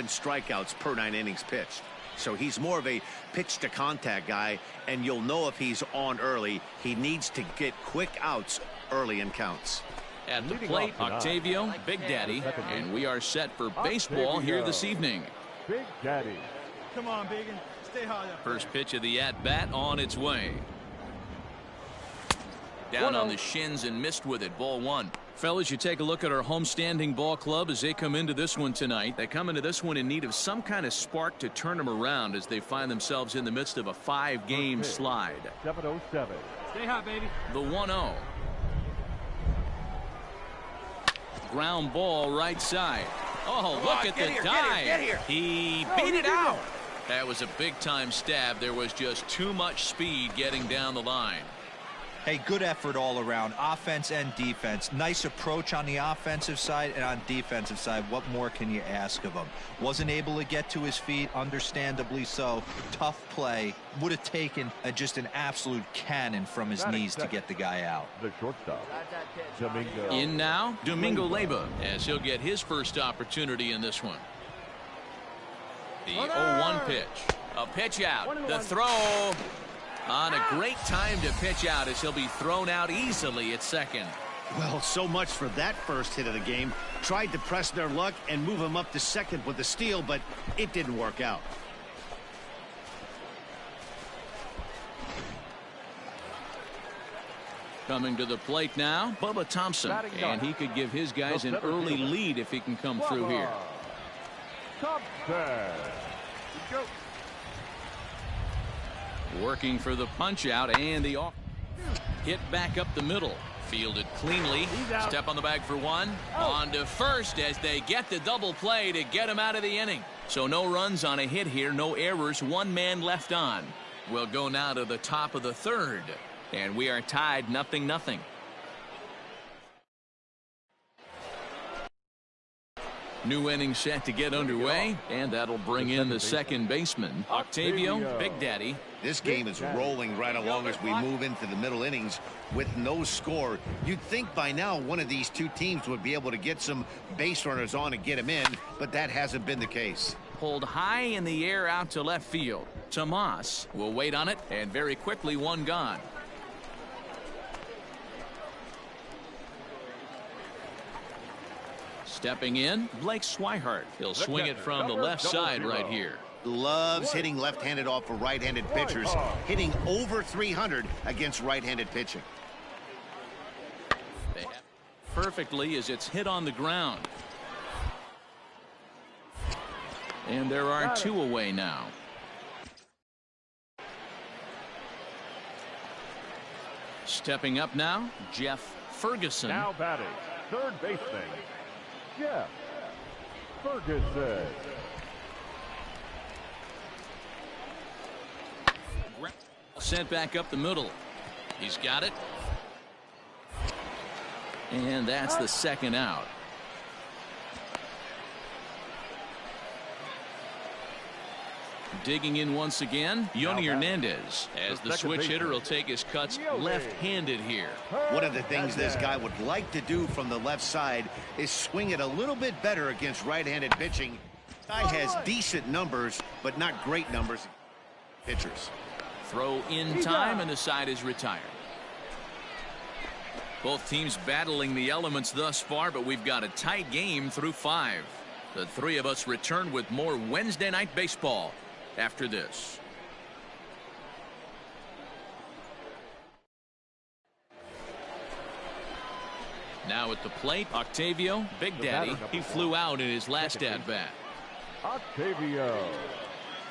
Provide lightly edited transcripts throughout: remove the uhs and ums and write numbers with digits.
strikeouts per 9 innings pitched. So he's more of a pitch-to-contact guy, and you'll know if he's on early. He needs to get quick outs early in counts. At the plate, Octavio, Big Daddy, and we are set for baseball here this evening. Big Daddy. Come on, Biggin. Stay hard up. First pitch of the at-bat on its way. Down on the shins and missed with it. Ball 1. Fellas, you take a look at our homestanding ball club as they come into this one tonight. They come into this one in need of some kind of spark to turn them around as they find themselves in the midst of a 5-game slide. 707. Stay hot, baby. The 1-0. Ground ball right side. Oh, look at the dive. He beat it out. That was a big-time stab. There was just too much speed getting down the line. Hey, good effort all around, offense and defense. Nice approach on the offensive side, and on defensive side, what more can you ask of him? Wasn't able to get to his feet, understandably so. Tough play. Would have taken just an absolute cannon from his knees to get the guy out. The shortstop, Domingo. In now, Domingo Leyba, as he'll get his first opportunity in this one. The 0-1 pitch. A pitch out. The throw. On a great time to pitch out as he'll be thrown out easily at second. Well, so much for that first hit of the game. Tried to press their luck and move him up to second with the steal, but it didn't work out. Coming to the plate now, Bubba Thompson, and he could give his guys an early lead if he can come through here. Working for the punch out and the off. Hit back up the middle. Fielded cleanly. Step on the bag for 1. On to first as they get the double play to get him out of the inning. So no runs on a hit here, no errors, 1 man left on. We'll go now to the top of the 3rd. And we are tied 0-0. New inning set to get underway, and that'll bring in the second baseman, Octavio Big Daddy. This game is rolling right along as we move into the middle innings with no score. You'd think by now one of these two teams would be able to get some base runners on and get them in, but that hasn't been the case. Pulled high in the air out to left field. Tomas will wait on it, and very quickly 1 gone. Stepping in, Blake Swihart. He'll swing it from the left side right here. Loves hitting left-handed off of right-handed pitchers, hitting over 300 against right-handed pitching. Perfectly as it's hit on the ground. And there are 2 away now. Stepping up now, Jeff Ferguson. Now batting, third baseman, Jeff Ferguson. Sent back up the middle. He's got it. And that's the second out. Digging in once again, Yoni Hernandez, as the switch hitter will take his cuts left-handed here. One of the things this guy would like to do from the left side is swing it a little bit better against right-handed pitching. Guy has decent numbers, but not great numbers. Pitchers. Throw in time, and the side is retired. Both teams battling the elements thus far, but we've got a tight game through 5. The 3 of us return with more Wednesday night baseball after this. Now at the plate, Octavio Big Daddy. He flew out in his last at-bat. Octavio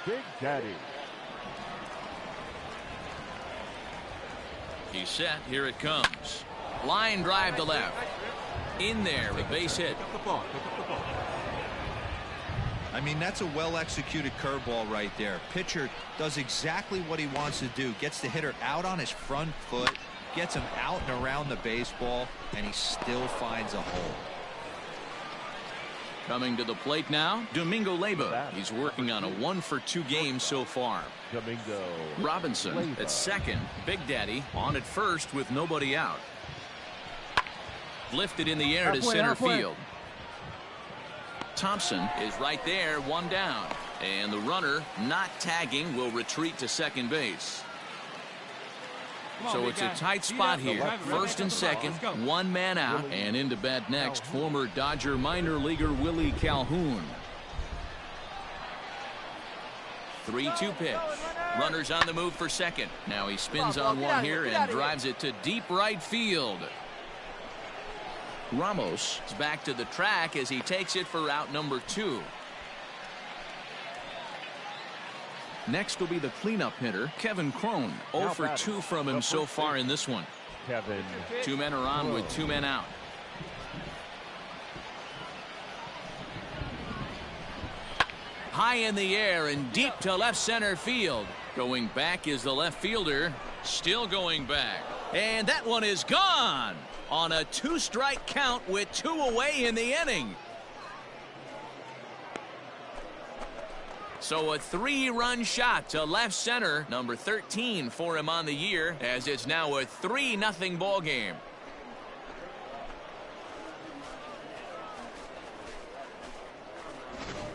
Big Daddy. He's set. Here it comes. Line drive to left. In there, a base hit. I mean, that's a well-executed curveball right there. Pitcher does exactly what he wants to do. Gets the hitter out on his front foot, gets him out and around the baseball, and he still finds a hole. Coming to the plate now, Domingo Leyba. He's working on a 1-for-2 game so far. Domingo Robinson at second. Big Daddy on at first with nobody out. Lifted in the air to center field. Thompson is right there, one down. And the runner not tagging will retreat to second base. So it's a tight spot here. First and second, one man out. And into bat next, former Dodger minor leaguer Willie Calhoun. 3-2 pitch. Runners on the move for second. Now he spins on one here and drives it to deep right field. Ramos is back to the track as he takes it for out number 2. Next will be the cleanup hitter, Kevin Cron. 0 for 2 from him so far in this one. Kevin. 2 men are on with 2 men out. High in the air and deep to left center field. Going back is the left fielder. Still going back. And that one is gone on a 2-strike count with 2 away in the inning. So a 3-run shot to left center, number 13 for him on the year, as it's now a 3-0 ball game.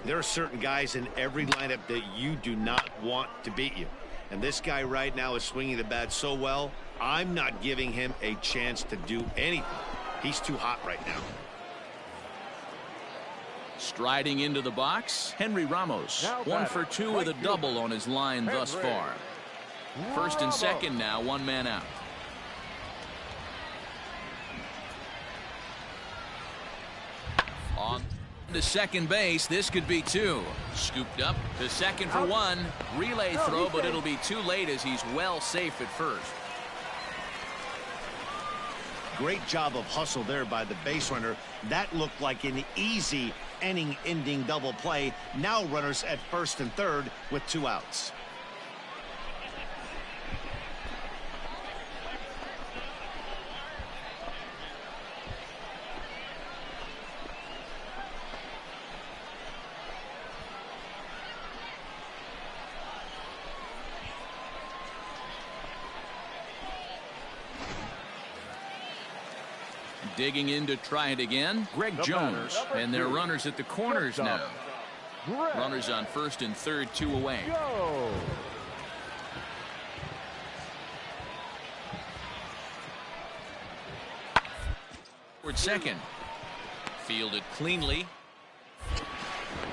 There are certain guys in every lineup that you do not want to beat you. And this guy right now is swinging the bat so well, I'm not giving him a chance to do anything. He's too hot right now. Striding into the box, Henry Ramos. 1 for 2 with a double on his line thus far. First and second now, 1 man out. On to second base, this could be 2. Scooped up to second for 1. Relay throw, but it'll be too late as he's well safe at first. Great job of hustle there by the base runner. That looked like an easy inning-ending double play. Now runners at first and third with 2 outs. Digging in to try it again, Greg Jones. And they're runners at the corners now. Runners on first and third, 2 away. Toward second. Fielded cleanly.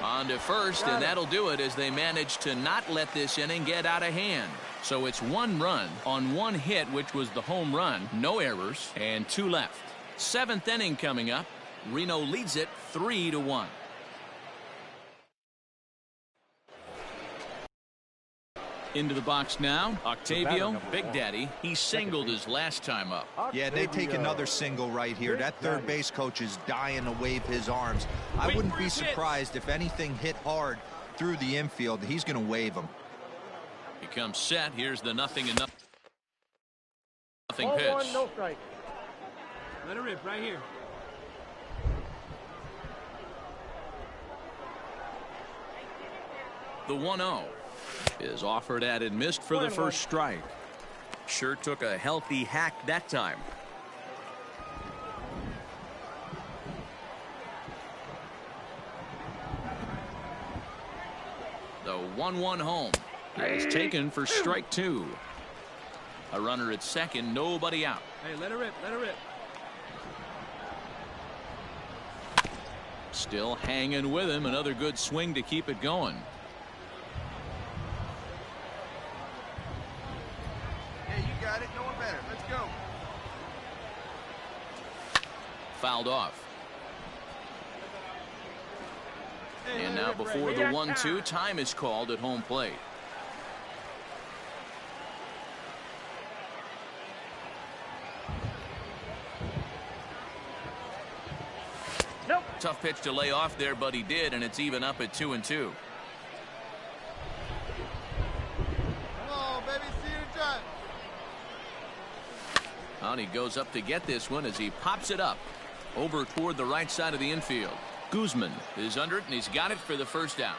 On to first, and that'll do it as they manage to not let this inning get out of hand. So it's 1 run on 1 hit, which was the home run. No errors, and 2 left. 7th inning coming up. Reno leads it 3-1. Into the box now, Octavio, Big Daddy. He singled his last time up. Yeah, they take another single right here. That third base coach is dying to wave his arms. I wouldn't be surprised if anything hit hard through the infield. He's going to wave them. He comes set. Here's the 0-0 pitch. No strike. Let it rip right here. The 1-0 is offered at and missed for the first strike. Sure took a healthy hack that time. The 1-1 home is taken for strike 2. A runner at second, nobody out. Hey, let it rip, let it rip. Still hanging with him. Another good swing to keep it going. Hey, you got it. No one better. Let's go. Fouled off. And now before the 1-2, time is called at home plate. Tough pitch to lay off there, but he did, and it's even up at 2-2. Come on, baby, see you try. And he goes up to get this one as he pops it up over toward the right side of the infield. Guzman is under it, and he's got it for the first down.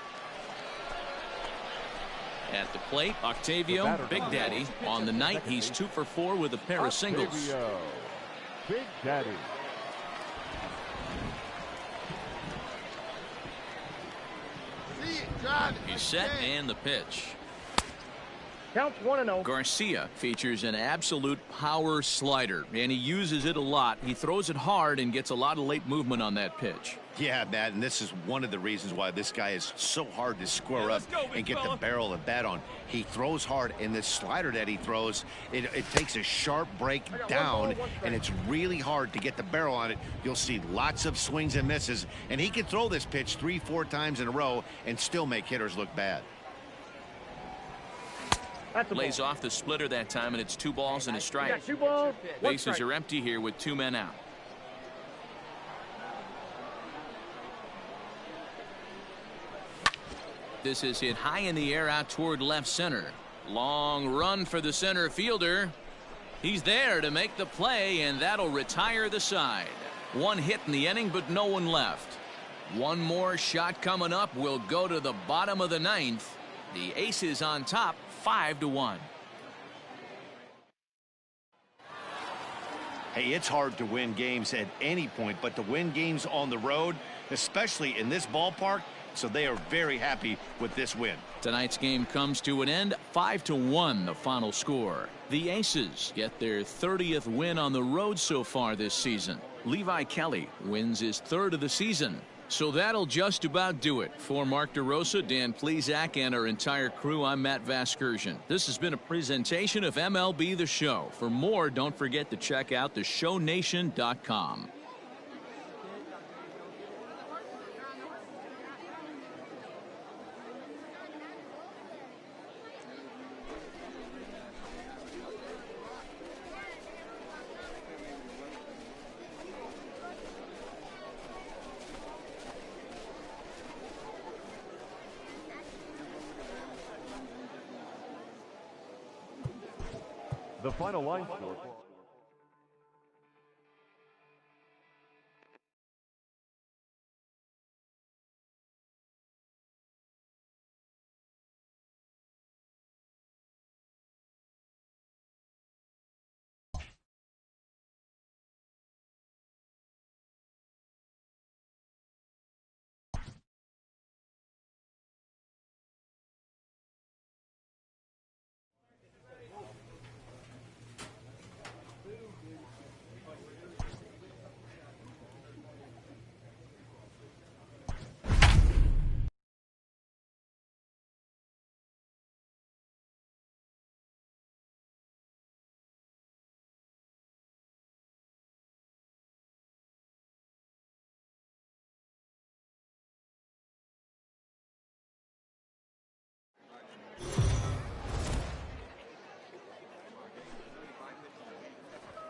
At the plate, Octavio, Big Daddy. On the night, he's 2 for 4 with a pair of singles. Big Daddy. Drive it. He's set and the pitch. Counts 1-0. Garcia features an absolute power slider, and he uses it a lot. He throws it hard and gets a lot of late movement on that pitch. Yeah, Matt, and this is one of the reasons why this guy is so hard to square up and get the barrel of bat on. He throws hard, and this slider that he throws, it takes a sharp break down, and it's really hard to get the barrel on it. You'll see lots of swings and misses, and he can throw this pitch 3-4 times in a row and still make hitters look bad. Lays off the splitter that time, and it's 2 balls and a strike. You got 2 balls, 1 Bases strike. are empty here with 2 men out. This is hit high in the air out toward left center. Long run for the center fielder. He's there to make the play, and that'll retire the side. 1 hit in the inning, but no one left. 1 more shot coming up. Will go to the bottom of the 9th. The Aces on top, 5-1. Hey, it's hard to win games at any point, but to win games on the road, especially in this ballpark, so they are very happy with this win. Tonight's game comes to an end, 5-1 the final score. The Aces get their 30th win on the road so far this season. Levi Kelly wins his 3rd of the season. So that'll just about do it. For Mark DeRosa, Dan Plesac, and our entire crew, I'm Matt Vasgersian. This has been a presentation of MLB The Show. For more, don't forget to check out theshownation.com. The final line score.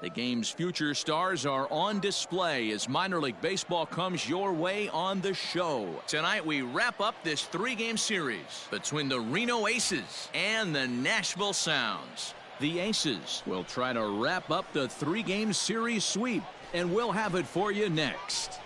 The game's future stars are on display as minor league baseball comes your way on the show. Tonight we wrap up this 3-game series between the Reno Aces and the Nashville Sounds. The Aces will try to wrap up the 3-game series sweep, and we'll have it for you next.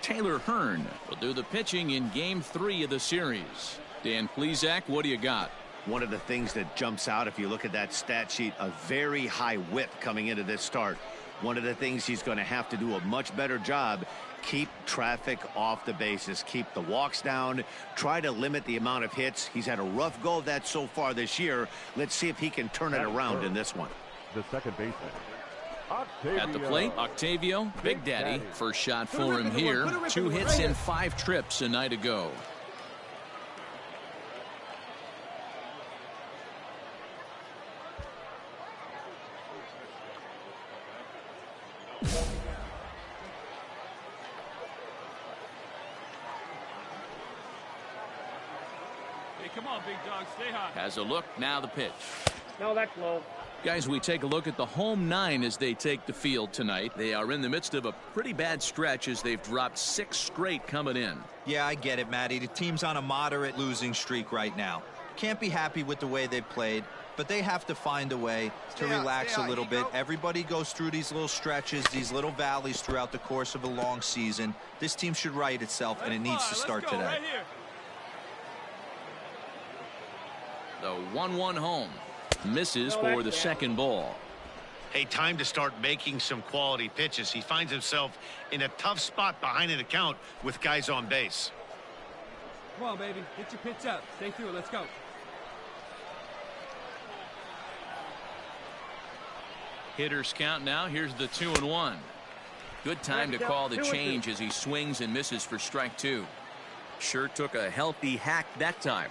Taylor Hearn will do the pitching in Game 3 of the series. Dan Plesac, what do you got? One of the things that jumps out, if you look at that stat sheet, a very high whip coming into this start. One of the things he's going to have to do a much better job, keep traffic off the bases, keep the walks down, try to limit the amount of hits. He's had a rough go of that so far this year. Let's see if he can turn it around in this one. The second baseman. At the plate, Octavio, Big Daddy, first shot for him here. 2 hits in 5 trips a night ago. Hey, come on, big dog, stay hot. Has a look, now the pitch. No, that's low. Guys, we take a look at the home 9 as they take the field tonight. They are in the midst of a pretty bad stretch as they've dropped 6 straight coming in. Yeah, I get it, Matty. The team's on a moderate losing streak right now. Can't be happy with the way they played, but they have to find a way to relax a little bit. Everybody goes through these little stretches, these little valleys throughout the course of a long season. This team should right itself, and it needs to start today. Right here. The 1-1 home. Misses for the second ball. Hey, time to start making some quality pitches. He finds himself in a tough spot behind an account with guys on base. Come on, baby. Get your pitch up. Stay through it. Let's go. Hitters count now. Here's the 2-1. Good time to call the change as he swings and misses for strike 2. Sure took a healthy hack that time.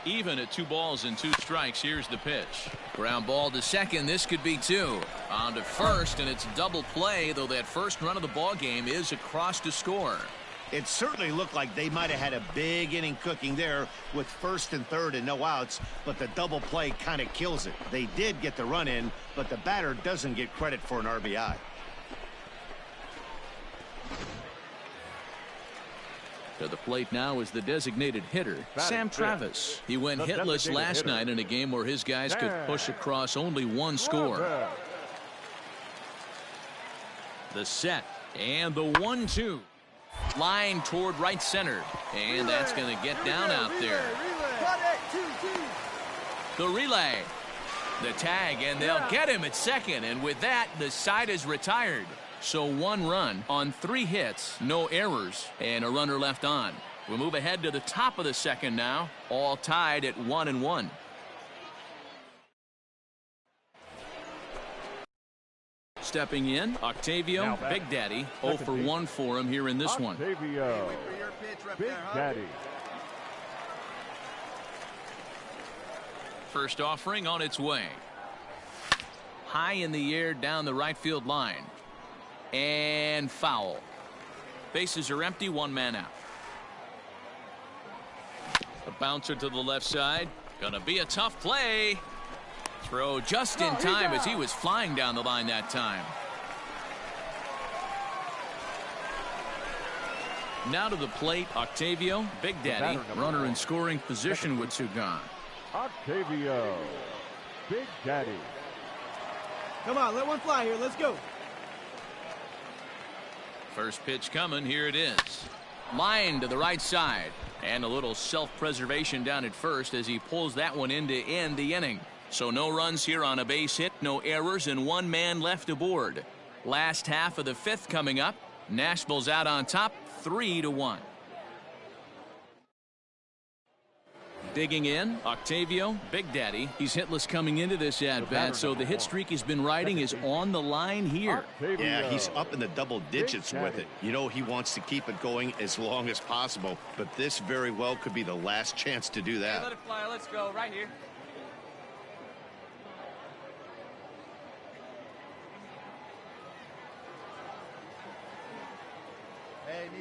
Even at 2 balls and 2 strikes. Here's the pitch. Ground ball to second. This could be 2. On to first, and it's double play, though that first run of the ball game is across to score. It certainly looked like they might have had a big inning cooking there with first and third and no outs, but the double play kind of kills it. They did get the run in, but the batter doesn't get credit for an RBI. To the plate now is the designated hitter, Sam Travis. He went hitless last night in a game where his guys could push across only 1 score. The set and the 1-2. Line toward right center, and that's going to get down out there. The relay, the tag, and they'll get him at second, and with that the side is retired. So 1 run on 3 hits, no errors, and a runner left on. We'll move ahead to the top of the second now, all tied at 1-1. Stepping in, Octavio, Big Daddy, 0 for 1 for him here in this one. Octavio, Big Daddy. First offering on its way. High in the air down the right field line. And foul. Bases are empty, 1 man out. A bouncer to the left side. Gonna be a tough play. Throw just in time as he was flying down the line that time. Now to the plate, Octavio, Big Daddy, runner in scoring position with 2 gone. Octavio, Big Daddy. Come on, let one fly here. Let's go. First pitch coming. Here it is. Line to the right side. And a little self-preservation down at first as he pulls that one in to end the inning. So no runs here on a base hit, no errors, and 1 man left aboard. Last half of the 5th coming up. Nashville's out on top, 3-1. Digging in, Octavio, Big Daddy. He's hitless coming into this at-bat, so the hit streak he's been riding is on the line here. Yeah, he's up in the double digits with it. You know, he wants to keep it going as long as possible, but this very well could be the last chance to do that. Hey, let it fly. Let's go right here.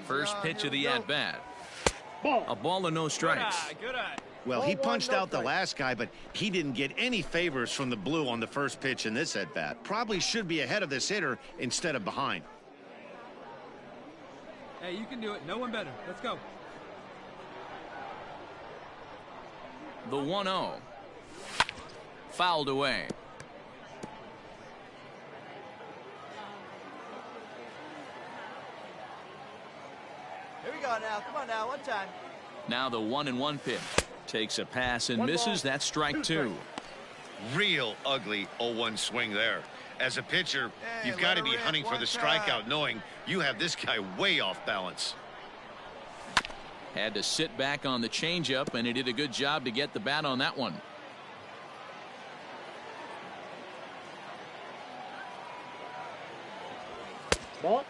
First pitch of the at-bat. A ball and no strikes. Good eye. Well, he punched out the last guy, but he didn't get any favors from the blue on the first pitch in this at-bat. Probably should be ahead of this hitter instead of behind. Hey, you can do it. No one better. Let's go. The 1-0. Fouled away. Here we go now. Come on now. One time. Now the 1-1 pitch. Takes a pass and misses. That's strike 2. Real ugly 0-1 swing there. As a pitcher, you've got to be hunting for the strikeout, knowing you have this guy way off balance. Had to sit back on the changeup, and he did a good job to get the bat on that one.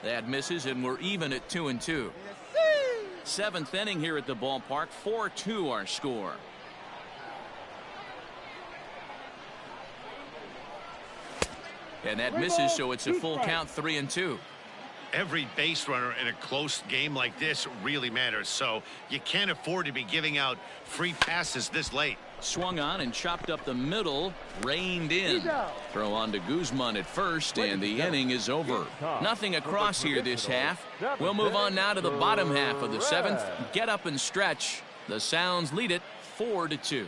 That misses, and we're even at 2-2. 7th inning here at the ballpark. 4-2 our score. And that misses, so it's a full count, 3-2. Every base runner in a close game like this really matters, so you can't afford to be giving out free passes this late. Swung on and chopped up the middle, reined in. Throw on to Guzman at first, and the inning is over. Nothing across here this half. We'll move on now to the bottom half of the 7th. Get up and stretch. The Sounds lead it 4-2.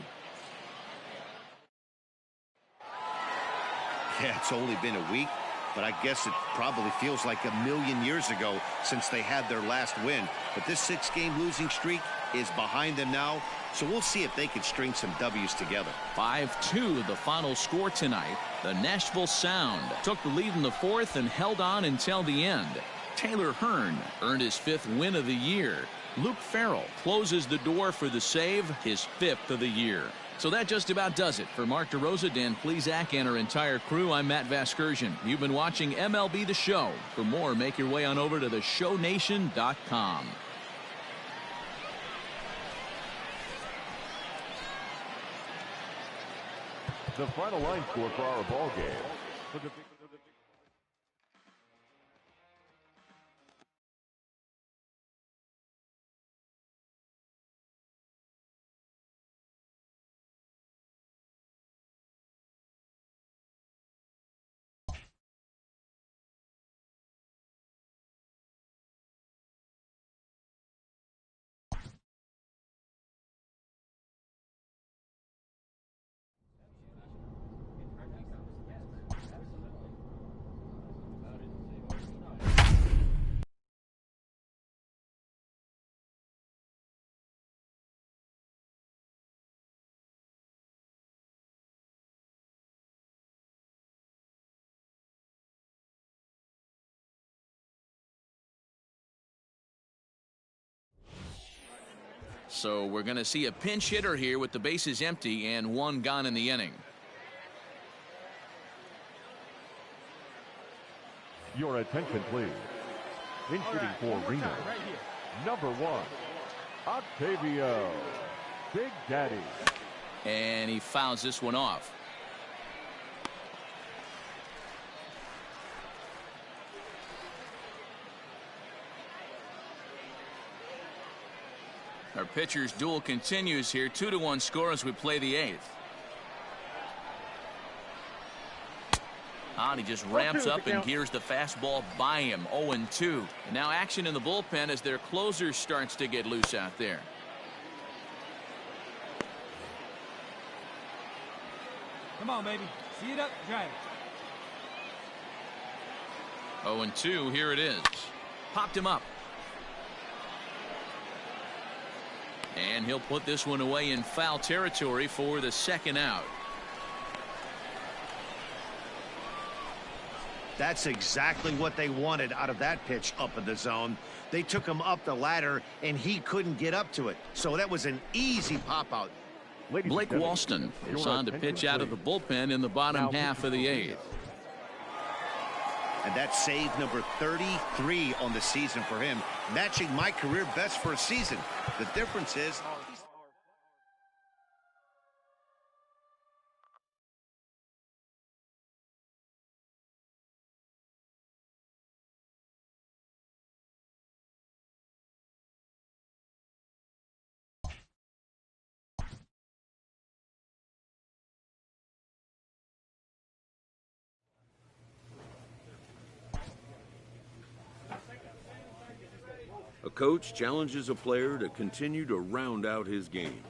Yeah, it's only been a week, but I guess it probably feels like a million years ago since they had their last win. But this 6-game losing streak is behind them now, so we'll see if they can string some W's together. 5-2 the final score tonight. The Nashville Sound took the lead in the fourth and held on until the end. Taylor Hearn earned his 5th win of the year. Luke Farrell closes the door for the save, his 5th of the year. So that just about does it. For Mark DeRosa, Dan Plesac, and our entire crew, I'm Matt Vasgersian. You've been watching MLB The Show. For more, make your way on over to theshownation.com. The final line score for our ball game. So we're going to see a pinch hitter here with the bases empty and 1 gone in the inning. Your attention, please. In shooting for Reno, number 1, Octavio, Big Daddy. And he fouls this one off. Our pitcher's duel continues here. 2-1 score as we play the 8th. And he just ramps up and gears the fastball by him. 0-2. And now action in the bullpen as their closer starts to get loose out there. Come on, baby. See it up, drive it. 0-2. Here it is. Popped him up. And he'll put this one away in foul territory for the 2nd out. That's exactly what they wanted out of that pitch up in the zone. They took him up the ladder, and he couldn't get up to it. So that was an easy pop-out. Blake Walston is on to pitch out of the bullpen in the bottom half of the 8th. And that's save number 33 on the season for him, matching my career best for a season. The difference is a coach challenges a player to continue to round out his game.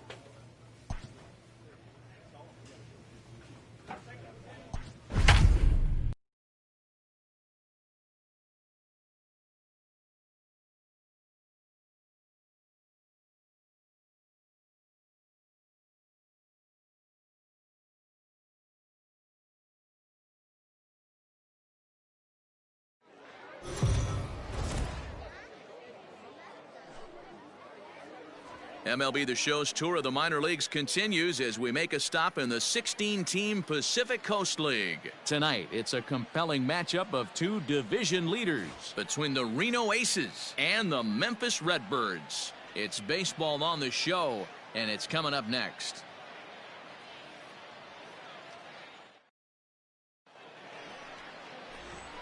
MLB The Show's tour of the minor leagues continues as we make a stop in the 16-team Pacific Coast League. Tonight, it's a compelling matchup of 2 division leaders between the Reno Aces and the Memphis Redbirds. It's baseball on the show, and it's coming up next.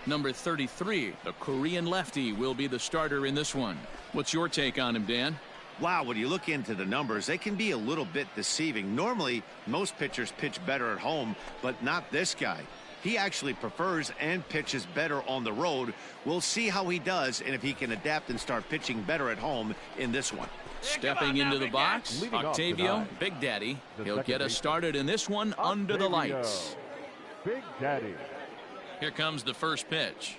Number 33, the Korean lefty, will be the starter in this one. What's your take on him, Dan? wow, when you look into the numbers, they can be a little bit deceiving. Normally, most pitchers pitch better at home, but not this guy. He actually prefers and pitches better on the road. We'll see how he does and if he can adapt and start pitching better at home in this one. Stepping into the box, Octavio, Big Daddy. He'll get us started in this one under the lights. Big Daddy. Here comes the first pitch.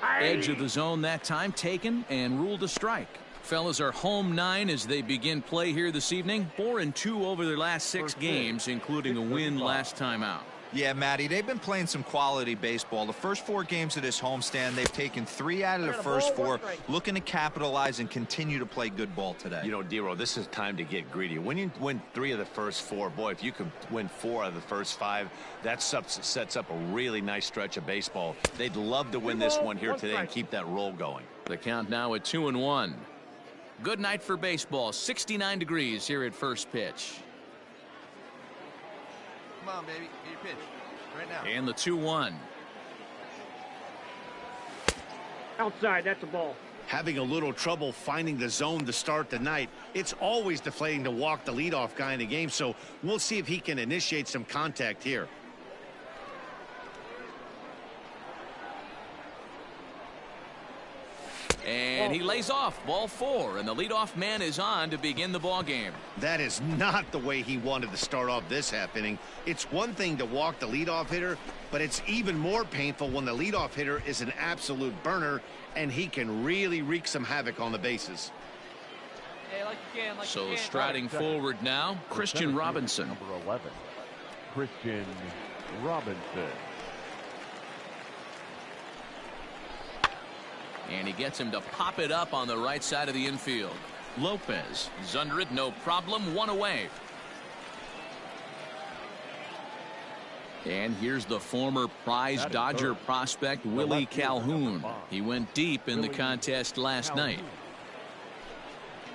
Edge of the zone that time taken and ruled a strike. Fellas are home 9 as they begin play here this evening. 4-2 over their last 6 games, including a win last time out. Yeah, Matty, they've been playing some quality baseball. The first 4 games of this homestand, they've taken 3 out of the first 4, looking to capitalize and continue to play good ball today. You know, Dero, this is time to get greedy. When you win 3 of the first 4, boy, if you can win 4 out of the first 5, that sets up a really nice stretch of baseball. They'd love to win this one here today and keep that roll going. The count now at 2-1. Good night for baseball. 69 degrees here at first pitch. Come on, baby. Get your pitch. Right now. And the 2-1. Outside, that's a ball. Having a little trouble finding the zone to start the night. It's always deflating to walk the leadoff guy in the game, so we'll see if he can initiate some contact here. And he lays off, ball 4, and the leadoff man is on to begin the ball game. That is not the way he wanted to start off this half inning. It's one thing to walk the leadoff hitter, but it's even more painful when the leadoff hitter is an absolute burner, and he can really wreak some havoc on the bases. Hey, like you can, So striding forward now, Christian Robinson. Number 11, Christian Robinson. And he gets him to pop it up on the right side of the infield. Lopez is under it, no problem, 1 away. And here's the former prize Dodger prospect Willie Calhoun. He went deep in the contest last night.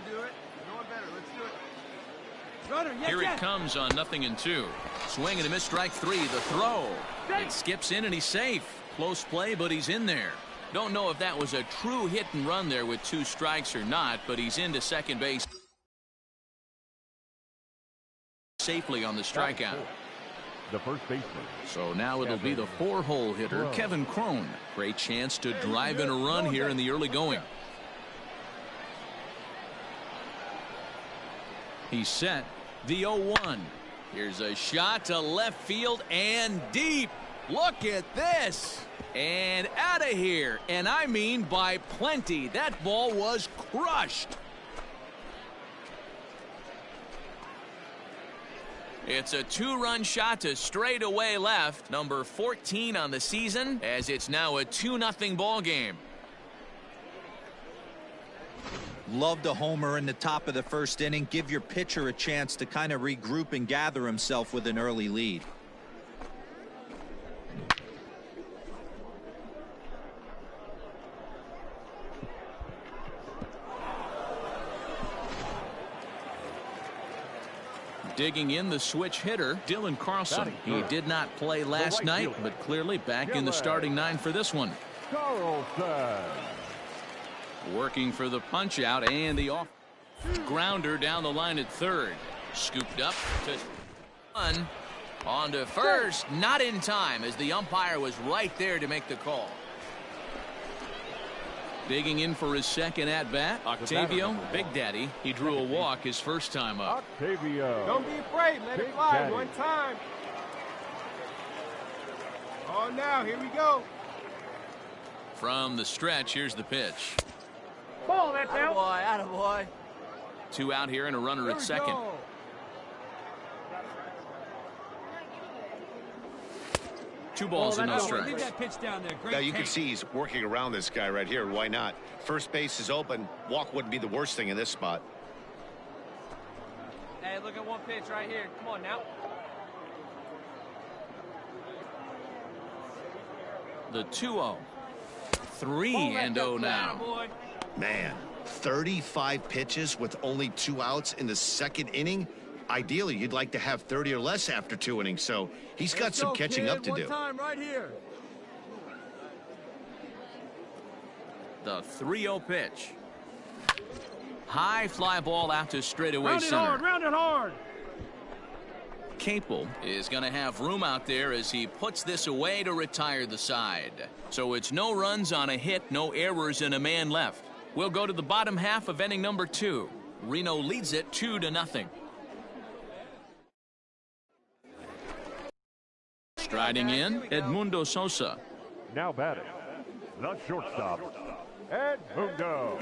Do it. No one better. Let's do it. Runner, yes, Here it yes. comes on 0-2. Swing and a miss, strike 3. The throw. It skips in and he's safe. Close play, but he's in there. Don't know if that was a true hit and run there with 2 strikes or not, but he's into second base safely on the strikeout. The first baseman. So now it'll be the 4-hole hitter, Kevin Crone. Great chance to drive in a run here in the early going. He's set. The 0-1. Here's a shot to left field and deep. Look at this. And out of here. And I mean by plenty. That ball was crushed. It's a 2-run shot to straightaway left. Number 14 on the season, as it's now a 2-0 ball game. Love the homer in the top of the first inning. Give your pitcher a chance to kind of regroup and gather himself with an early lead. Digging in the switch hitter, Dylan Carlson. He did not play last night, but clearly back in the starting 9 for this one. Carlson. Working for the punch out and the off grounder down the line at third. Scooped up to one. On to first, not in time as the umpire was right there to make the call. Digging in for his second at-bat, Octavio, Big Daddy. He drew a walk his first time up. Octavio. Don't be afraid. Let it fly one time. Oh, now, here we go. From the stretch, here's the pitch. Ball, that's out. Attaboy. 2 out here and a runner at second. Go. 2 balls and no Leave strikes. that pitch down there. Great Now you can take. see he's working around this guy right here. Why not? First base is open. Walk wouldn't be the worst thing in this spot. Hey, look at one pitch right here. Come on now. The 2-0. 3-0 now. Boy. Man, 35 pitches with only 2 outs in the second inning. Ideally, you'd like to have 30 or less after 2 innings, so he's got some catching up to do. Time right here. The 3-0 pitch. High fly ball out to straightaway center. Round it hard. Capel is going to have room out there as he puts this away to retire the side. So it's no runs on a hit, no errors, and a man left. We'll go to the bottom half of inning number 2. Reno leads it 2-0. Striding in, Edmundo Sosa. Now batting, the shortstop, Edmundo.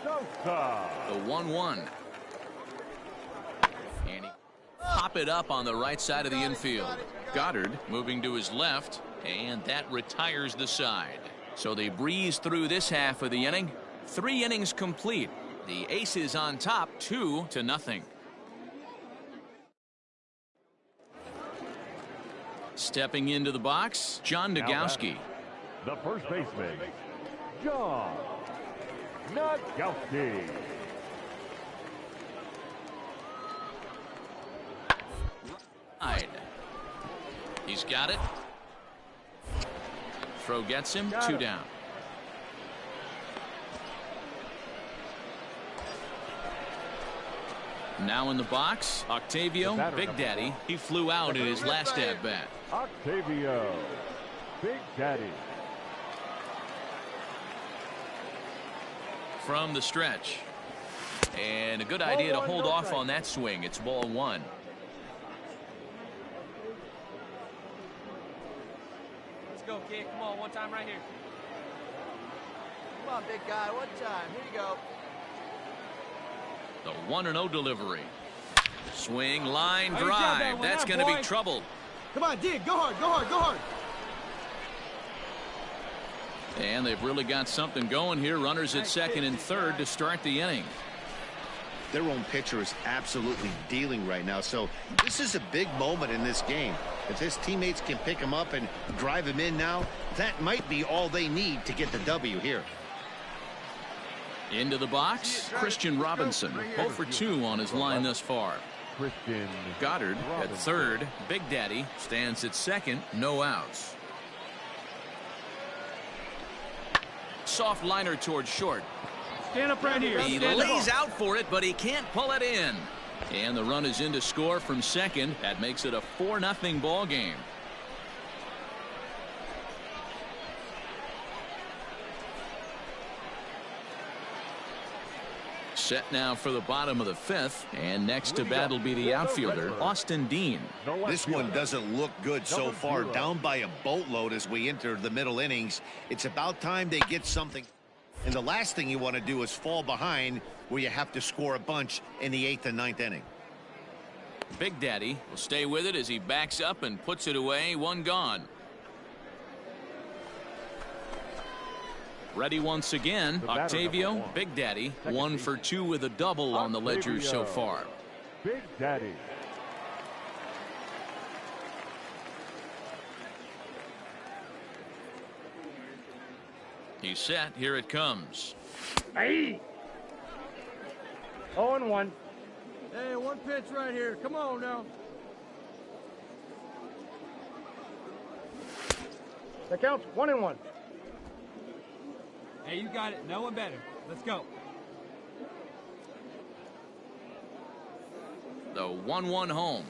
Sosa. The 1-1. And he pop it up on the right side of the infield. Goddard moving to his left, and that retires the side. So they breeze through this half of the inning. 3 innings complete. The Aces on top, 2-0. Stepping into the box, John Nogowski. The first baseman, John Nogowski. Right. He's got it. Throw gets him, 2 down. Now in the box, Octavio Big Daddy. He flew out in his last at bat. Octavio Big Daddy. From the stretch. And a good idea to hold off on that swing. It's ball 1. Let's go, kid. Come on, one time right here. Come on, big guy, one time. Here you go. The 1-0 delivery. Swing, line drive. That's going to be trouble. Come on, dig. Go hard, go hard, go hard. And they've really got something going here. Runners at second and third to start the inning. Their own pitcher is absolutely dealing right now. So this is a big moment in this game. If his teammates can pick him up and drive him in now, that might be all they need to get the W here. Into the box, Christian Robinson. 0 for 2 on his line thus far. Christian Goddard at third. Big Daddy stands at second. No outs. Soft liner towards short. Stand up right here. He lays out for it, but he can't pull it in. And the run is in to score from second. That makes it a 4-0 ball game. Set now for the bottom of the 5th, and next to bat will be the outfielder, Austin Dean. This one doesn't look good so far. Down by a boatload as we enter the middle innings. It's about time they get something. And the last thing you want to do is fall behind where you have to score a bunch in the 8th and 9th inning. Big Daddy will stay with it as he backs up and puts it away. 1 gone. Ready once again, Octavio Big Daddy. 1 for 2 with a double on the ledger so far. Big Daddy. He's set. Here it comes. Hey! 0-1. Hey, one pitch right here. Come on now. That counts 1-1. Hey, you got it. No one better. Let's go. The 1-1 home.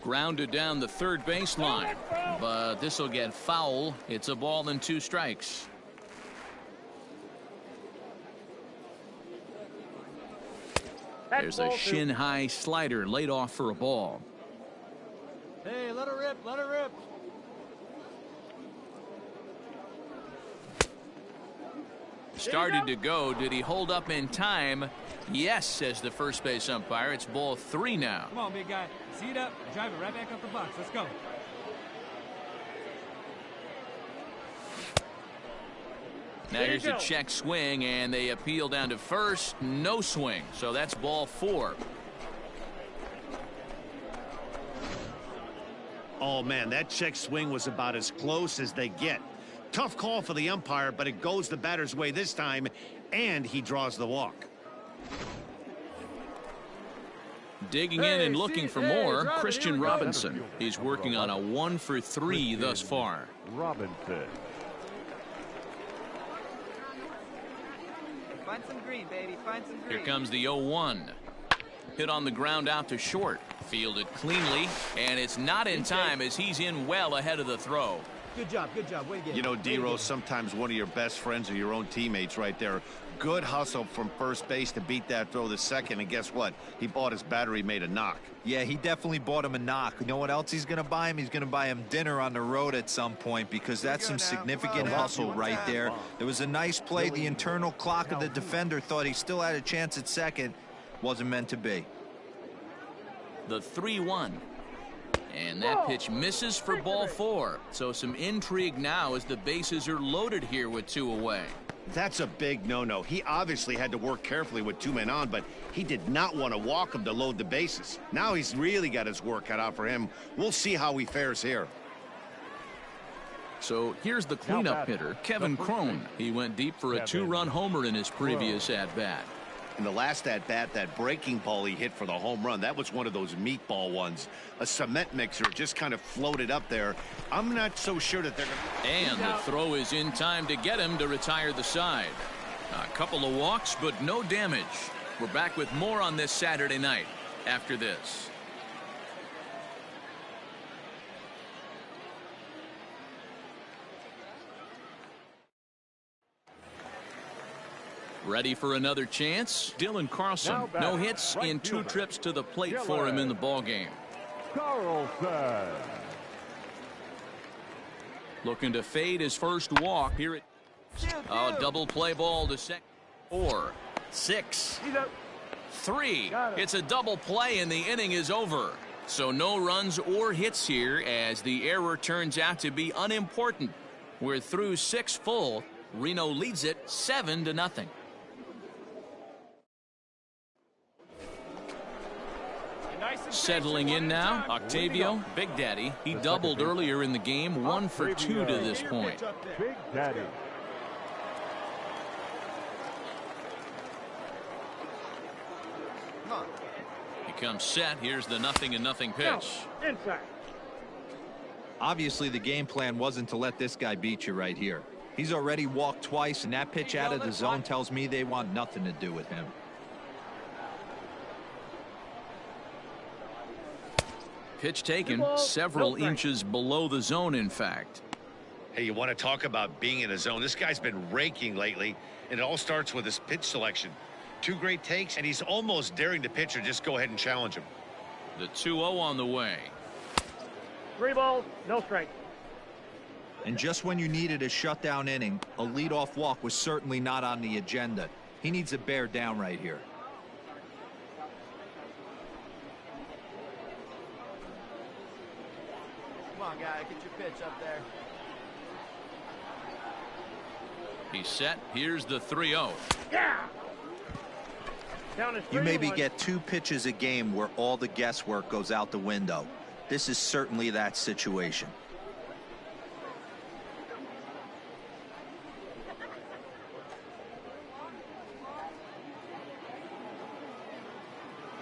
Grounded down the third baseline. But this will get foul. It's a ball and 2 strikes. There's a shin-high slider laid off for a ball. Hey, let her rip. Let her rip. Started to go. Did he hold up in time? Yes, says the first base umpire. It's ball 3 now. Come on, big guy. See it up. Drive it right back up the box. Let's go. Now here's a check swing, and they appeal down to first. No swing. So that's ball 4. Oh, man, that check swing was about as close as they get. Tough call for the umpire, but it goes the batter's way this time, and he draws the walk. Digging in and looking for more, Christian Robinson. He's working on a 1 for 3 thus far. Robinson. Find some green, baby. Find some green. Here comes the 0-1. Hit on the ground out to short. Fielded cleanly, and it's not in time as he's in well ahead of the throw. Good job. Good job. Way to get it. You know, D-Rose, sometimes one of your best friends are your own teammates right there. Good hustle from first base to beat that throw to second, and guess what? He bought his battery, made a knock. Yeah, he definitely bought him a knock. You know what else he's going to buy him? He's going to buy him dinner on the road at some point, because that's some significant hustle right there. It was a nice play. The internal clock of the defender thought he still had a chance at second. Wasn't meant to be. The 3-1. And that pitch misses for ball 4. So some intrigue now as the bases are loaded here with 2 away. That's a big no-no. He obviously had to work carefully with 2 men on, but he did not want to walk him to load the bases. Now he's really got his work cut out for him. We'll see how he fares here. So here's the cleanup hitter, Kevin Crone. He went deep for a 2-run homer in his previous at-bat. In the last at-bat, that breaking ball he hit for the home run, that was one of those meatball ones. A cement mixer just kind of floated up there. I'm not so sure that they're going to... And the throw is in time to get him to retire the side. A couple of walks, but no damage. We're back with more on this Saturday night after this. Ready for another chance? Dylan Carlson, no hits in 2 trips to the plate for him in the ballgame. Carlson. Looking to fade his first walk here at double play ball to second. 4, 6, 3. It's a double play and the inning is over. So no runs or hits here as the error turns out to be unimportant. We're through 6 full. Reno leads it 7-0. Settling in now, Octavio, Big Daddy. He doubled earlier in the game, 1 for 2 to this point. Big Daddy. He comes set. Here's the 0-0 pitch. Inside. Obviously, the game plan wasn't to let this guy beat you right here. He's already walked twice, and that pitch out of the zone tells me they want nothing to do with him. Pitch taken several inches below the zone, in fact. Hey, you want to talk about being in a zone? This guy's been raking lately, and it all starts with his pitch selection. 2 great takes, and he's almost daring the pitcher just go ahead and challenge him. The 2-0 on the way. 3 balls, no strikes. And just when you needed a shutdown inning, a leadoff walk was certainly not on the agenda. He needs to bear down right here. Come on, guy, get your pitch up there. He's set. Here's the 3-0. Yeah. Down is 3-1. You maybe get 2 pitches a game where all the guesswork goes out the window. This is certainly that situation.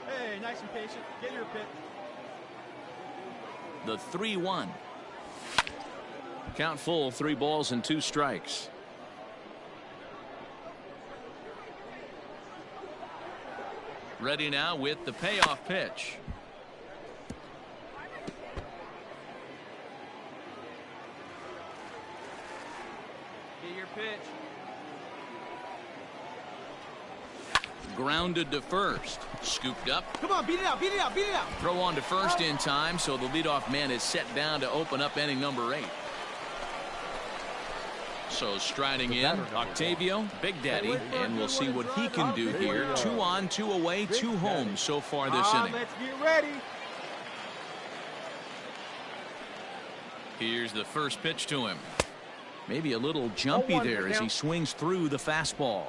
Hey, nice and patient. Get your pitch. The 3-1. Count full, 3 balls and 2 strikes. Ready now with the payoff pitch. Get your pitch. Grounded to first. Scooped up. Come on, beat it out, beat it out, beat it out. Throw on to first in time, so the leadoff man is set down to open up inning number 8. So striding in, Octavio, Big Daddy, and we'll see what he can do here. 2 on, 2 away, 2 home so far this inning. Let's get ready. Here's the first pitch to him. Maybe a little jumpy there as he swings through the fastball.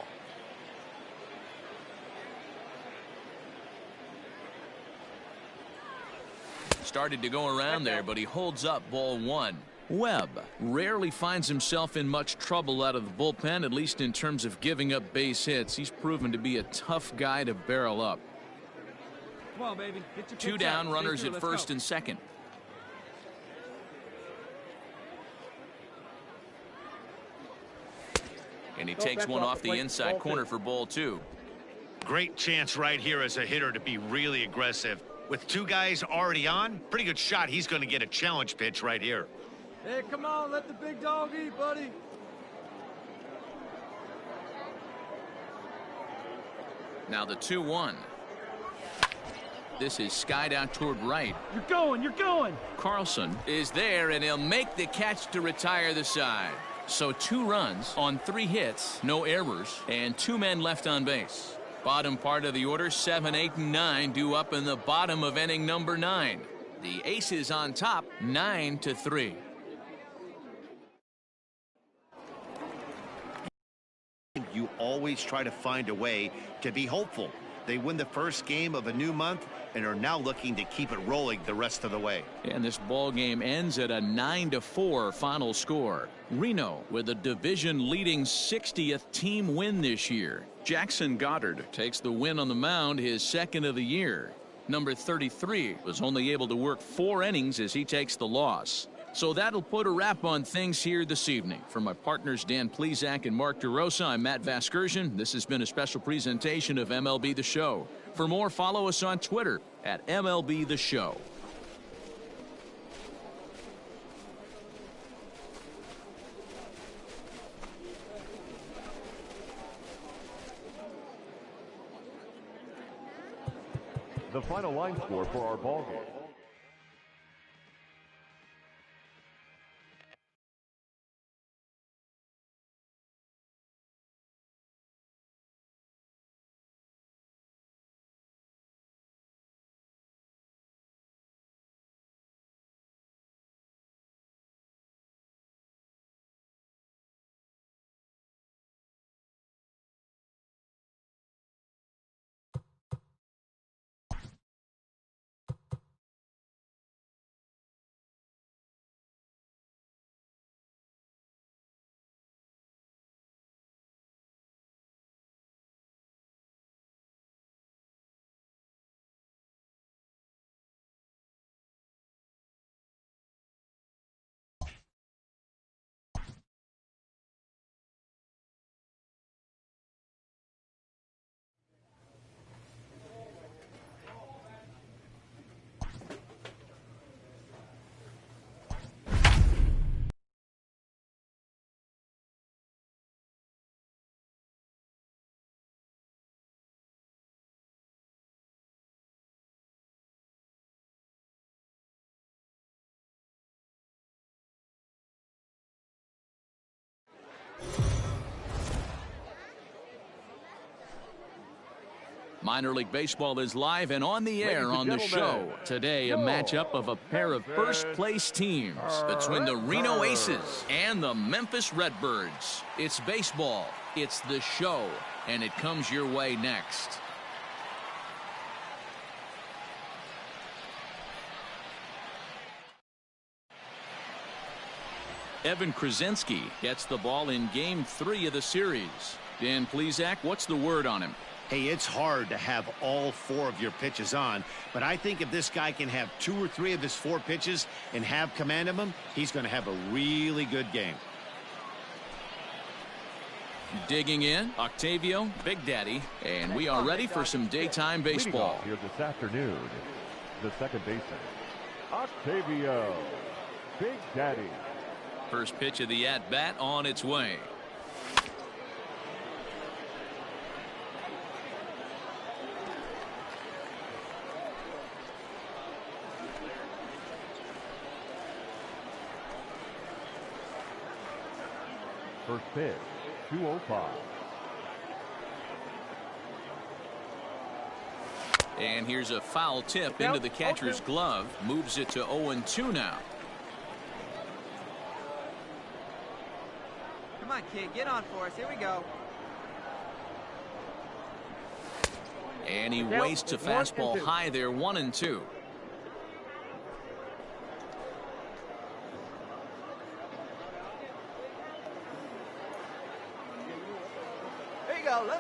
Started to go around there, but he holds up ball 1. Webb rarely finds himself in much trouble out of the bullpen, at least in terms of giving up base hits. He's proven to be a tough guy to barrel up. Come on, baby. Get your 2 pitch down, out. runners Stay at through. first and second. And he takes one off the inside corner for ball 2. Great chance right here as a hitter to be really aggressive. With 2 guys already on, pretty good shot he's going to get a challenge pitch right here. Hey, come on, let the big dog eat, buddy. Now the 2-1. This is skied out toward right. You're going, you're going. Carlson is there, and he'll make the catch to retire the side. So 2 runs on 3 hits, no errors, and 2 men left on base. Bottom part of the order, 7, 8, and 9 due up in the bottom of inning number 9. The Aces on top, 9-3. You always try to find a way to be hopeful. They win the first game of a new month and are now looking to keep it rolling the rest of the way. And this ball game ends at a 9-4 final score. Reno with a division-leading 60th team win this year. Jackson Goddard takes the win on the mound, his second of the year. Number 33 was only able to work 4 innings as he takes the loss. So that'll put a wrap on things here this evening. For my partners Dan Plesac and Mark DeRosa, I'm Matt Vasgersian. This has been a special presentation of MLB The Show. For more, follow us on Twitter at MLB The Show. The final line score for our ball game. Minor League Baseball is live and on the air on the show. Today, a matchup of a pair of first-place teams between the Reno Aces and the Memphis Redbirds. It's baseball, it's the show, and it comes your way next. Evan Krasinski gets the ball in Game 3 of the series. Dan Plesac, what's the word on him? Hey, it's hard to have all 4 of your pitches on, but I think if this guy can have 2 or 3 of his 4 pitches and have command of them, he's going to have a really good game. Digging in, Octavio, Big Daddy, and we are ready for some daytime baseball. Here this afternoon, the second baseman, Octavio, Big Daddy. First pitch of the at-bat on its way. First pitch, 205. And here's a foul tip into the catcher's glove. Moves it to 0-2 now. Come on, kid, get on for us. Here we go. And he wastes a fastball high there, 1-2.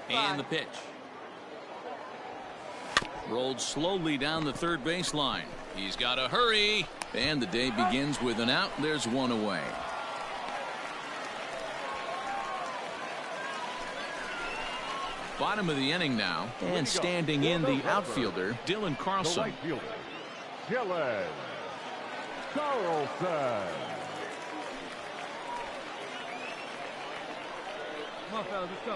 And the pitch. Rolled slowly down the third baseline. He's got to hurry. And the day begins with an out. There's one away. Bottom of the inning now. And standing in the outfielder, Dylan Carlson. The right fielder, Dylan Carlson. Come on, fellas, let's go.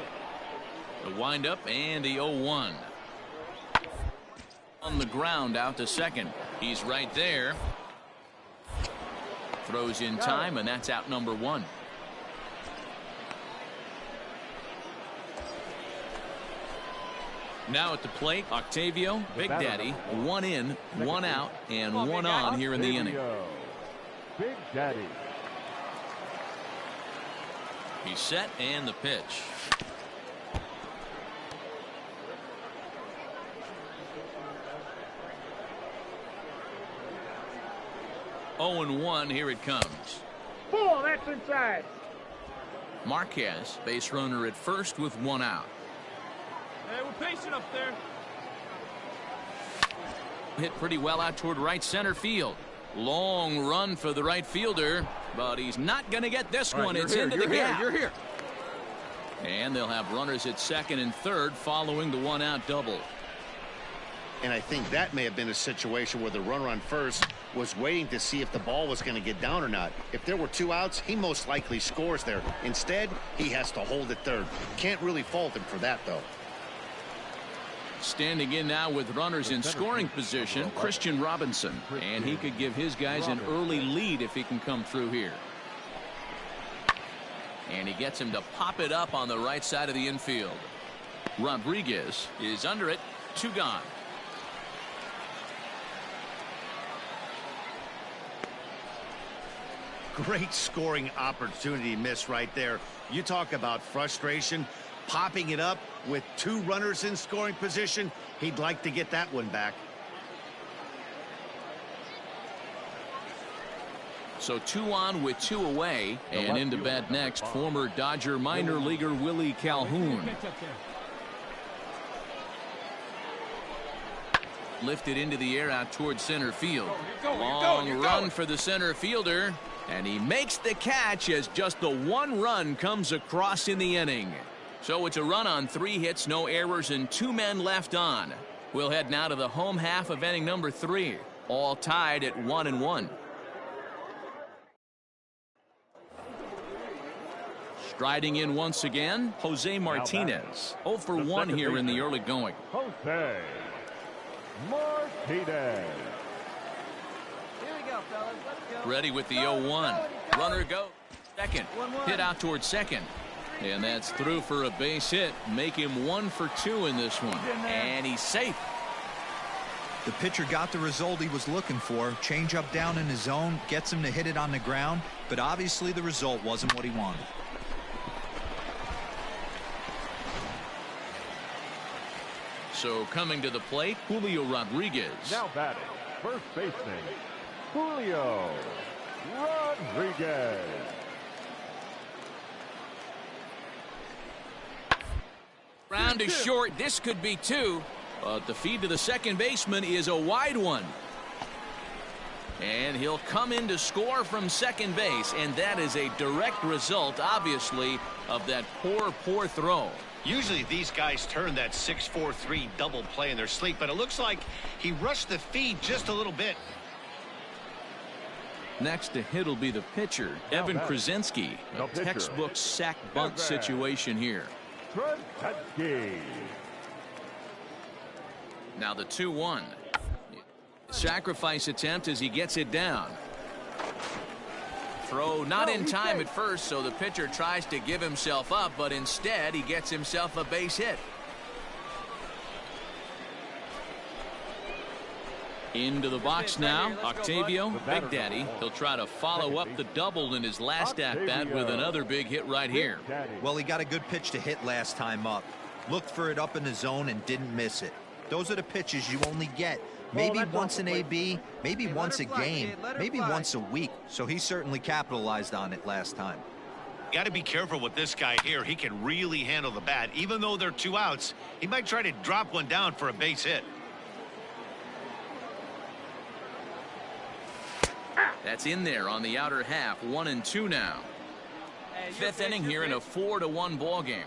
The windup and the 0-1. On the ground out to second. He's right there. Throws in time, and that's out number 1. Now at the plate, Octavio, Big Daddy, 1 in, 1 out, and 1 on here in the inning. Big Daddy. He's set, and the pitch. Oh and 1, here it comes. Ball, that's inside. Marquez, base runner at first with 1 out. Hey, we're patient up there. Hit pretty well out toward right center field. Long run for the right fielder, but he's not going to get this one. It's into the gap. You're here. And they'll have runners at second and third following the 1-out double. And I think that may have been a situation where the runner on first was waiting to see if the ball was going to get down or not. If there were 2 outs, he most likely scores there. Instead, he has to hold at third. Can't really fault him for that, though. Standing in now with runners in scoring position, Christian Robinson. And he could give his guys an early lead if he can come through here. And he gets him to pop it up on the right side of the infield. Rodriguez is under it. 2 gone. Great scoring opportunity miss right there. You talk about frustration. Popping it up with 2 runners in scoring position. He'd like to get that one back. So 2 on with 2 away. And into bat next, former Dodger minor leaguer Willie Calhoun. Lifted into the air out towards center field. Long run for the center fielder. And he makes the catch as just the 1 run comes across in the inning. So it's a run on 3 hits, no errors, and 2 men left on. We'll head now to the home half of inning number 3. All tied at 1-1. Striding in once again, Jose Martinez. 0 for 1 here in the early going. Jose Martinez. Here we go, fellas. Let's go. Ready with the 0-1. Runner go. Second. Hit out towards second. And that's through for a base hit. Make him 1 for 2 in this one. And he's safe. The pitcher got the result he was looking for. Change up down in his zone, gets him to hit it on the ground, but obviously the result wasn't what he wanted. So coming to the plate, Julio Rodriguez. Now batting, first baseman, Julio Rodriguez. Round is short. This could be 2. But the feed to the second baseman is a wide one. And he'll come in to score from second base. And that is a direct result, obviously, of that poor throw. Usually these guys turn that 6-4-3 double play in their sleep, but it looks like he rushed the feed just a little bit. Next to hit will be the pitcher, Evan Krasinski. A textbook sack bunt situation here. Now the 2-1. Sacrifice attempt as he gets it down. Throw not in time at first, so the pitcher tries to give himself up, but instead he gets himself a base hit. Into the box now, Octavio, Big Daddy. He'll try to follow up the double in his last at-bat with another big hit right here. Well, he got a good pitch to hit last time up. Looked for it up in the zone and didn't miss it. Those are the pitches you only get maybe once an AB, maybe once a game, maybe once a week. So he certainly capitalized on it last time. Got to be careful with this guy here. He can really handle the bat. Even though they're 2 outs, he might try to drop one down for a base hit. That's in there on the outer half. 1-2 now. 5th inning here in a 4-1 ball game.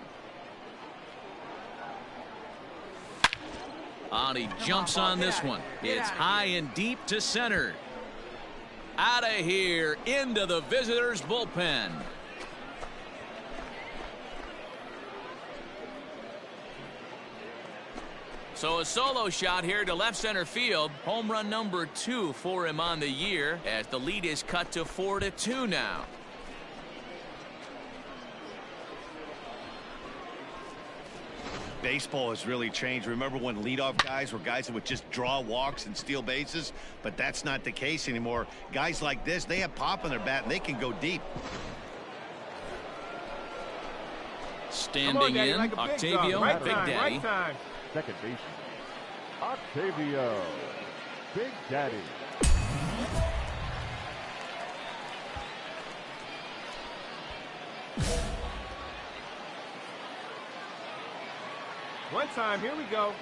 He jumps on this one. It's high and deep to center. Out of here into the visitors' bullpen. So a solo shot here to left center field. Home run number 2 for him on the year as the lead is cut to 4-2 now. Baseball has really changed. Remember when leadoff guys were guys that would just draw walks and steal bases? But that's not the case anymore. Guys like this, they have pop in their bat and they can go deep. Standing in, like Octavio, right Big time, Daddy. Right time. Second baseman, Octavio, Big Daddy. One time, here we go.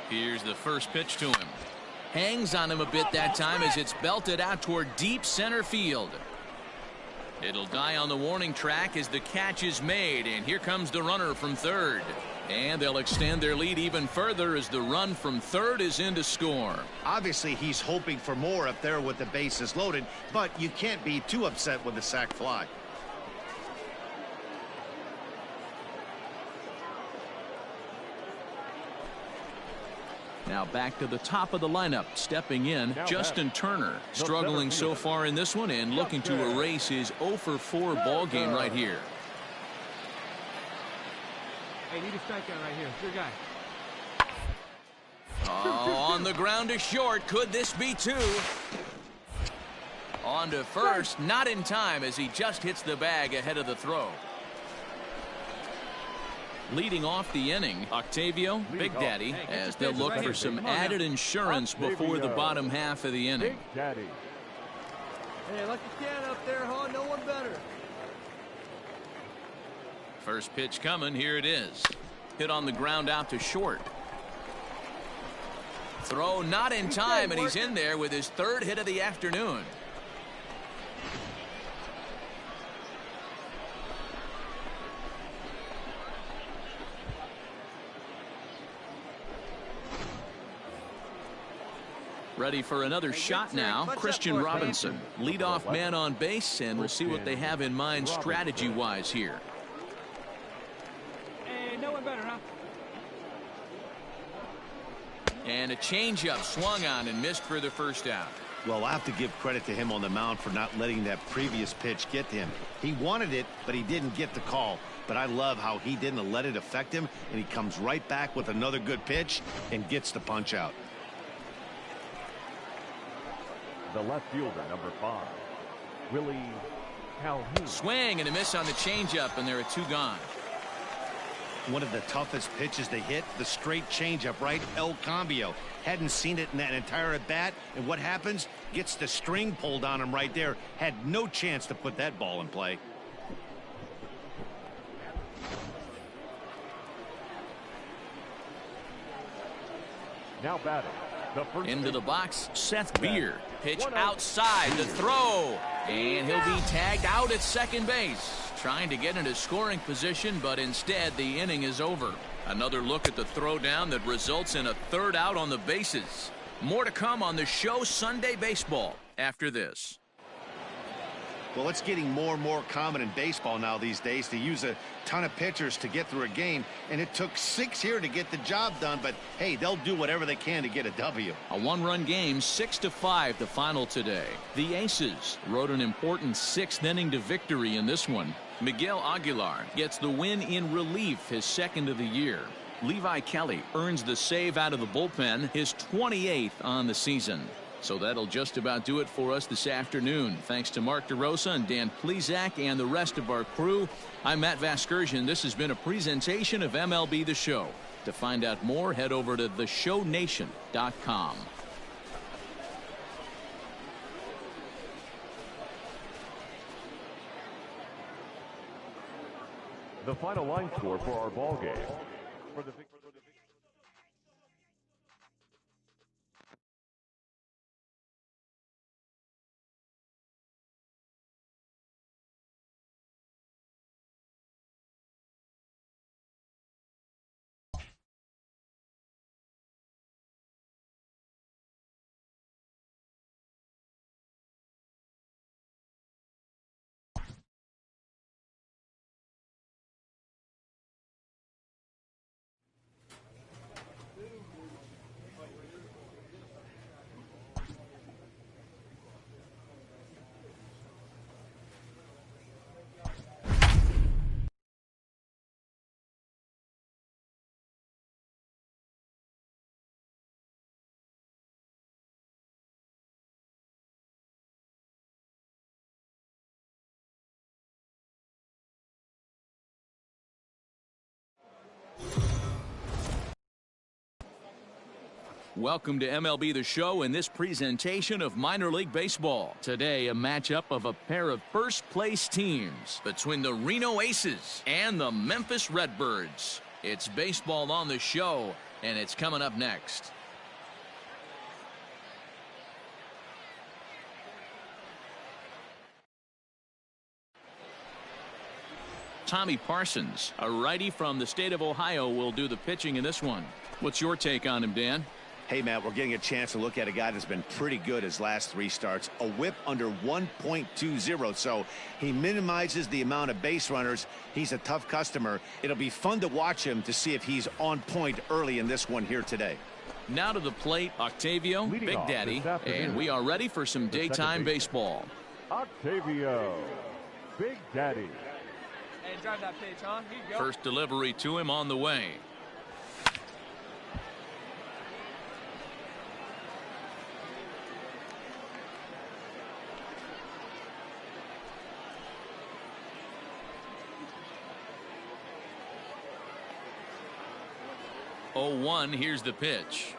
Here's the first pitch to him. Hangs on him a bit that time as it's belted out toward deep center field. It'll die on the warning track as the catch is made, and here comes the runner from third. And they'll extend their lead even further as the run from third is in to score. Obviously, he's hoping for more up there with the bases loaded, but you can't be too upset with the sac fly. Now back to the top of the lineup. Stepping in, Justin Turner. Struggling so far in this one and looking to erase his 0-for-4 ball game right here. Hey, need a strikeout right here. It's your guy. Oh, on the ground to short. Could this be 2? On to first. Not in time as he just hits the bag ahead of the throw. Leading off the inning, Octavio, Big Daddy, as they'll look for some added insurance before the bottom half of the inning. Big Daddy. Hey, like you can up there, huh? No one better. First pitch coming. Here it is. Hit on the ground out to short. Throw not in time, and he's in there with his 3rd hit of the afternoon. Ready for another shot now. Christian Robinson, leadoff man on base, and we'll see what they have in mind strategy-wise here. Hey, no one better, huh? And a changeup swung on and missed for the first out. Well, I have to give credit to him on the mound for not letting that previous pitch get to him. He wanted it, but he didn't get the call. But I love how he didn't let it affect him, and he comes right back with another good pitch and gets the punch out. The left fielder, number 5, Willie Calhoun. Swing and a miss on the changeup, and there are 2 gone. One of the toughest pitches to hit, the straight changeup, right? El Cambio. Hadn't seen it in that entire at bat, and what happens? Gets the string pulled on him right there. Had no chance to put that ball in play. Now batting. Into the box, Seth Beer. Pitch outside, the throw. And he'll be tagged out at second base. Trying to get into scoring position, but instead the inning is over. Another look at the throwdown that results in a 3rd out on the bases. More to come on the show Sunday Baseball after this. Well, it's getting more and more common in baseball now these days to use a ton of pitchers to get through a game, and it took 6 here to get the job done, but hey, they'll do whatever they can to get a W. A 1-run game, 6-5 the final today. The Aces rode an important 6th inning to victory in this one. Miguel Aguilar gets the win in relief, his 2nd of the year. Levi Kelly earns the save out of the bullpen, his 28th on the season. So that'll just about do it for us this afternoon. Thanks to Mark DeRosa and Dan Plesac and the rest of our crew. I'm Matt Vasgersian. This has been a presentation of MLB The Show. To find out more, head over to theshownation.com. The final line score for our ball game. For the Welcome to MLB The Show in this presentation of minor league baseball. Today, a matchup of a pair of first-place teams between the Reno Aces and the Memphis Redbirds. It's baseball on the show, and it's coming up next. Tommy Parsons, a righty from the state of Ohio, will do the pitching in this one. What's your take on him, Dan? Hey, Matt, we're getting a chance to look at a guy that's been pretty good his last 3 starts. A whip under 1.20, so he minimizes the amount of base runners. He's a tough customer. It'll be fun to watch him to see if he's on point early in this one here today. Now to the plate, Octavio, Big Daddy, and we are ready for some daytime baseball. Octavio, Big Daddy. Hey, drive that pitch, huh? Here you go. First delivery to him on the way. Oh, 1, here's the pitch.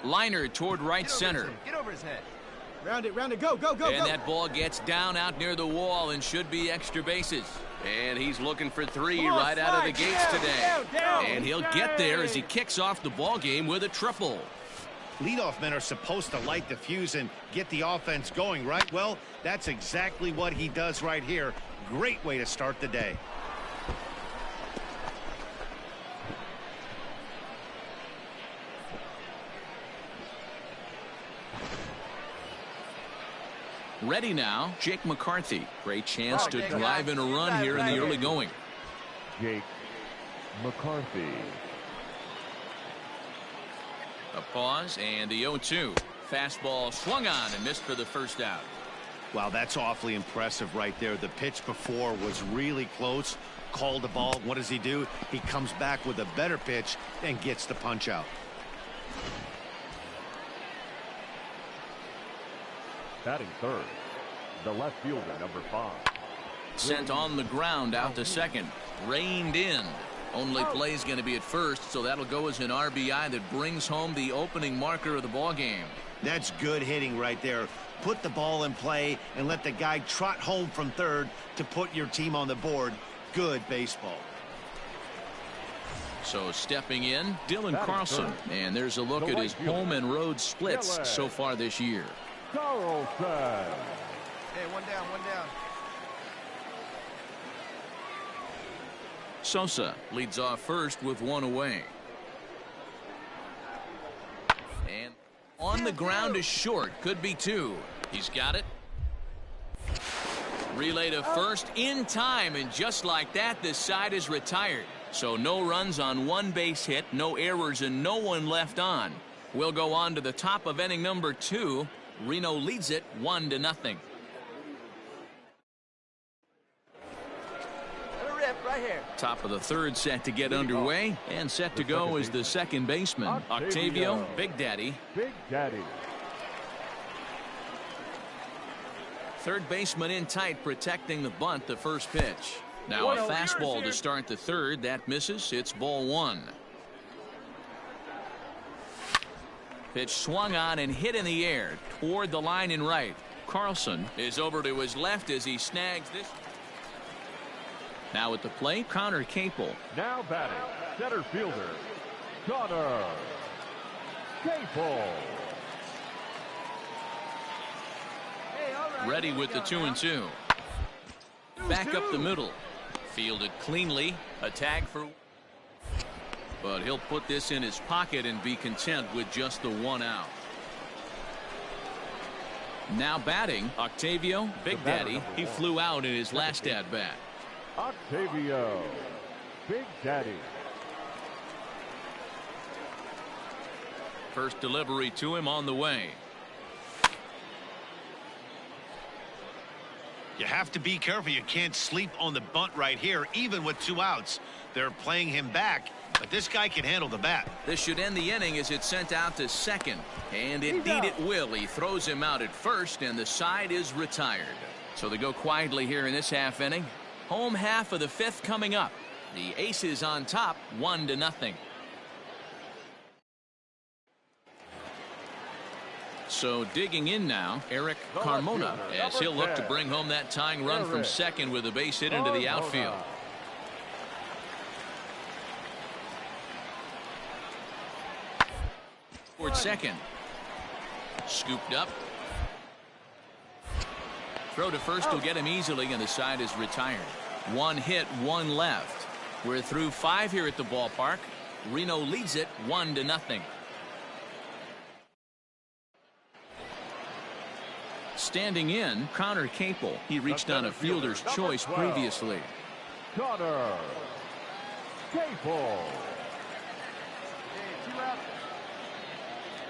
Liner toward right center. Get over his head. Round it, go, go, go, And go. that ball gets down out near the wall and should be extra bases. And he's looking for 3 on, right out of the slide, gates down, today. down. And he'll get there as he kicks off the ball game with a triple. Leadoff men are supposed to light the fuse and get the offense going, right? Well, that's exactly what he does right here. Great way to start the day. Ready now, Jake McCarthy. Great chance to drive in a run here in the early going. Jake McCarthy. A pause and the 0-2. Fastball swung on and missed for the first out. Wow, that's awfully impressive right there. The pitch before was really close. Called the ball. What does he do? He comes back with a better pitch and gets the punch out. Batting third, the left fielder, number 5. Sent on the ground out to second. Reined in. Only play's going to be at first, so that'll go as an RBI that brings home the opening marker of the ball game. That's good hitting right there. Put the ball in play and let the guy trot home from third to put your team on the board. Good baseball. So stepping in, Dylan Batting Carlson. third. And there's a look The at right his fielder. home and road splits Dylan. so far this year. Carlson. Hey, one down, one down. Sosa leads off first with 1 away. And on the ground is short. Could be 2. He's got it. Relay to first in time, and just like that, this side is retired. So no runs on 1 base hit, no errors, and no one left on. We'll go on to the top of inning number 2. Reno leads it 1-0. Let it rip right here. Top of the third set to get underway, and set to go is the second baseman, Octavio Big Daddy. Big Daddy. Third baseman in tight, protecting the bunt, the first pitch. Now a fastball to start the third. That misses. It's ball 1. Pitch swung on and hit in the air toward the line in right. Carlson is over to his left as he snags this. Now at the plate, Connor Capel. Now batting, center fielder, Connor Capel. Hey, all right. Ready with the 2-2. Back up the middle. Fielded cleanly. A tag for. But he'll put this in his pocket and be content with just the 1 out. Now batting, Octavio Big Daddy. He flew out in his last at bat. Octavio Big Daddy. First delivery to him on the way. You have to be careful. You can't sleep on the bunt right here, even with 2 outs. They're playing him back, but this guy can handle the bat. This should end the inning as it's sent out to second. And indeed it will. He throws him out at first, and the side is retired. So they go quietly here in this half inning. Home half of the 5th coming up. The Aces on top, 1-0. So digging in now, Eric Carmona, as he'll look to bring home that tying run from second with a base hit into the outfield. Toward second. Scooped up. Throw to first will get him easily, and the side is retired. One hit, one left. We're through 5 here at the ballpark. Reno leads it 1-0. Standing in, Connor Capel. He reached on a fielder's choice previously. Connor Capel.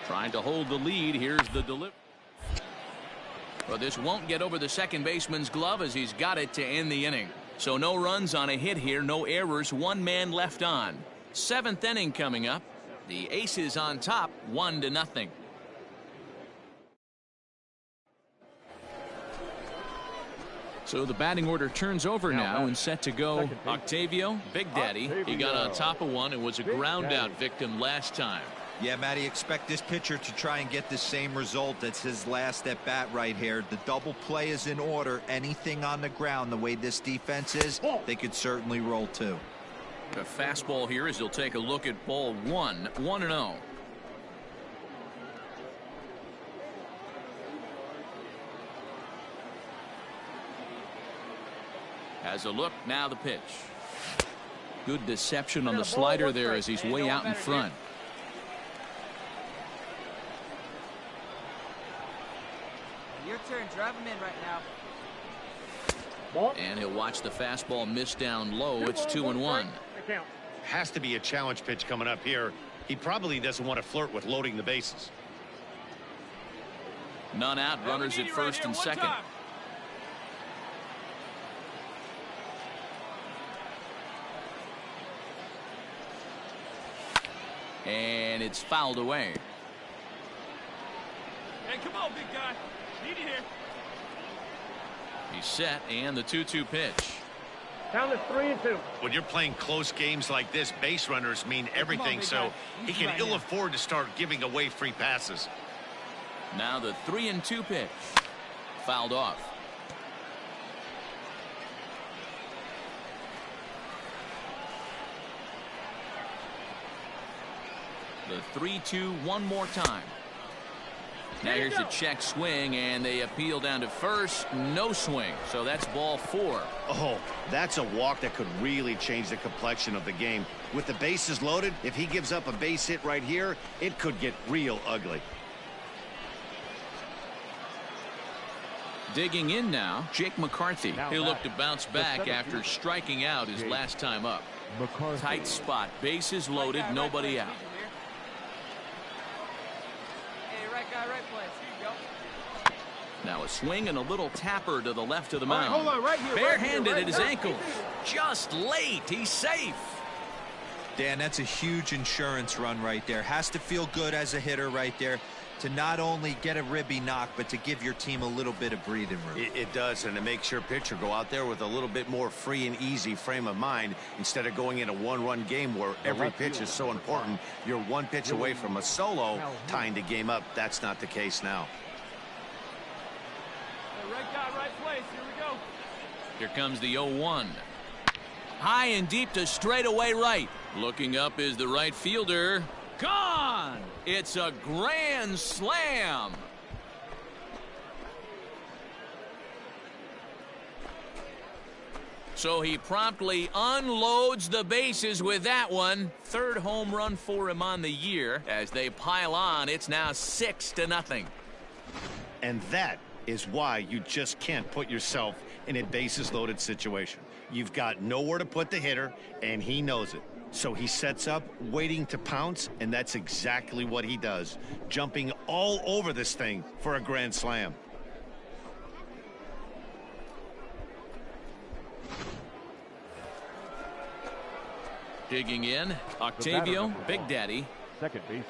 Trying to hold the lead. Here's the delivery. Well, this won't get over the second baseman's glove as he's got it to end the inning. So no runs on a hit here, no errors, 1 man left on. 7th inning coming up. The Aces on top, 1-0. So the batting order turns over now and set to go. Octavio, Big Daddy. He got on top of one and was a ground out victim last time. Yeah, Matty, expect this pitcher to try and get the same result as his last at bat right here. The double play is in order. Anything on the ground, the way this defense is, they could certainly roll too. A fastball here as he'll take a look at ball 1, 1-0. Has a look, now the pitch. Good deception on the slider there as he's way out in front. Your turn. Drive him in right now. And he'll watch the fastball miss down low. It's 2-1. Has to be a challenge pitch coming up here. He probably doesn't want to flirt with loading the bases. None out, runners at first and second. And it's fouled away. Hey, come on, big guy. Need you here. He's set, and the 2-2 pitch. Count is 3-2. When you're playing close games like this, base runners mean everything, so he can ill afford to start giving away free passes. Now the 3-2 pitch. Fouled off. The 3-2 one more time. Now here's a check swing, and they appeal down to first. No swing, so that's ball 4. Oh, that's a walk that could really change the complexion of the game. With the bases loaded, if he gives up a base hit right here, it could get real ugly. Digging in now, Jake McCarthy. He'll look to bounce back after striking out his last time up. Tight spot, bases loaded, nobody out. Now a swing and a little tapper to the left of the mound. Hold on, right here. Barehanded at his ankles. Just late. He's safe. Dan, that's a huge insurance run right there. Has to feel good as a hitter right there to not only get a ribby knock, but to give your team a little bit of breathing room. It does, and it makes your pitcher go out there with a little bit more free and easy frame of mind instead of going in a one-run game where every pitch is so important. You're one pitch away from a solo tying the game up. That's not the case now. Right guy, right place. Here we go. Here comes the 0-1. High and deep to straightaway right. Looking up is the right fielder. Gone! It's a grand slam. So he promptly unloads the bases with that one. 3rd home run for him on the year. As they pile on, it's now 6-0. And that is why you just can't put yourself in a bases loaded situation. You've got nowhere to put the hitter, and he knows it. So he sets up, waiting to pounce, and that's exactly what he does, jumping all over this thing for a grand slam. Digging in, Octavio, Big Daddy. Second baseman,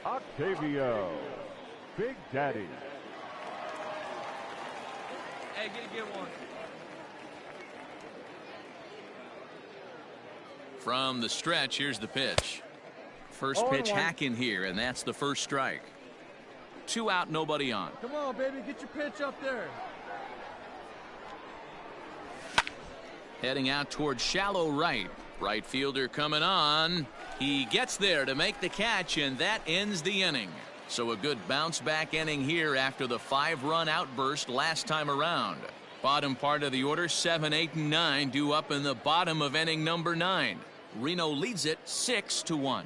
Octavio, Big Daddy. Hey, get a good one. From the stretch, here's the pitch. First pitch hack in here, and that's the first strike. 2 out, nobody on. Come on, baby, get your pitch up there. Heading out towards shallow right. Right fielder coming on. He gets there to make the catch, and that ends the inning. So a good bounce back inning here after the 5-run outburst last time around. Bottom part of the order, 7, 8, and 9 due up in the bottom of inning number 9. Reno leads it 6-1.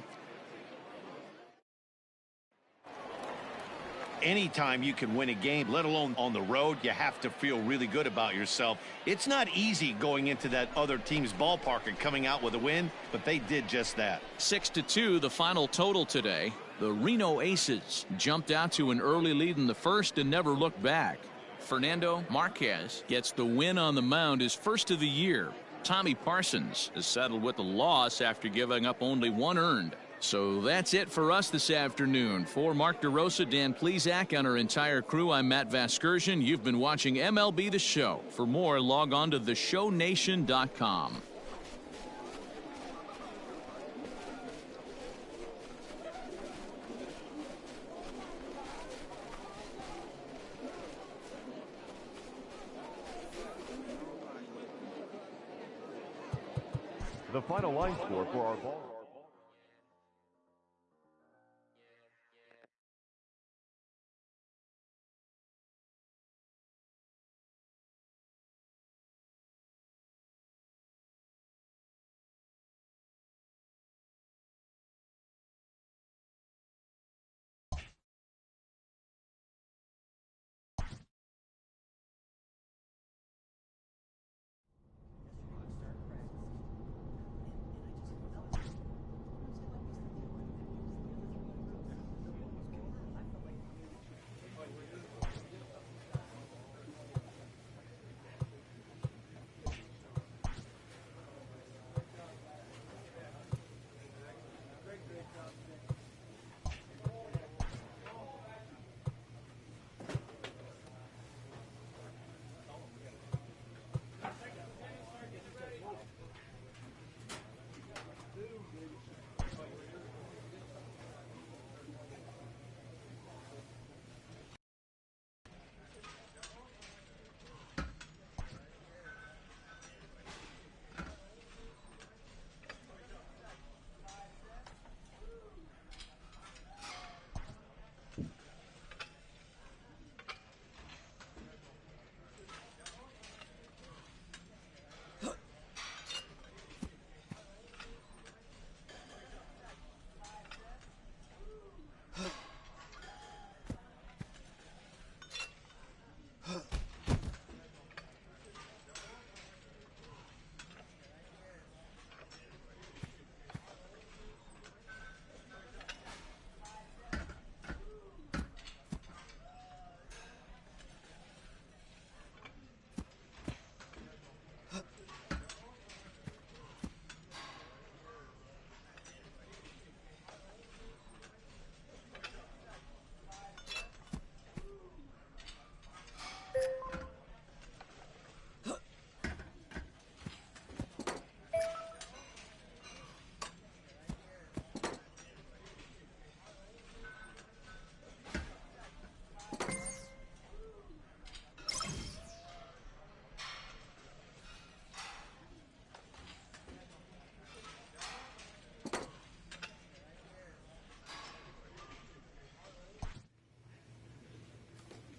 Anytime you can win a game, let alone on the road, you have to feel really good about yourself. It's not easy going into that other team's ballpark and coming out with a win, but they did just that. 6-2, the final total today. The Reno Aces jumped out to an early lead in the first and never looked back. Fernando Marquez gets the win on the mound, his first of the year. Tommy Parsons is settled with a loss after giving up only 1 earned. So that's it for us this afternoon. For Mark DeRosa, Dan Plesac, and our entire crew, I'm Matt Vasgersian. You've been watching MLB The Show. For more, log on to theshownation.com. The final line score for our ball.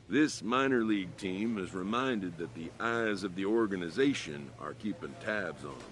This minor league team is reminded that the eyes of the organization are keeping tabs on them.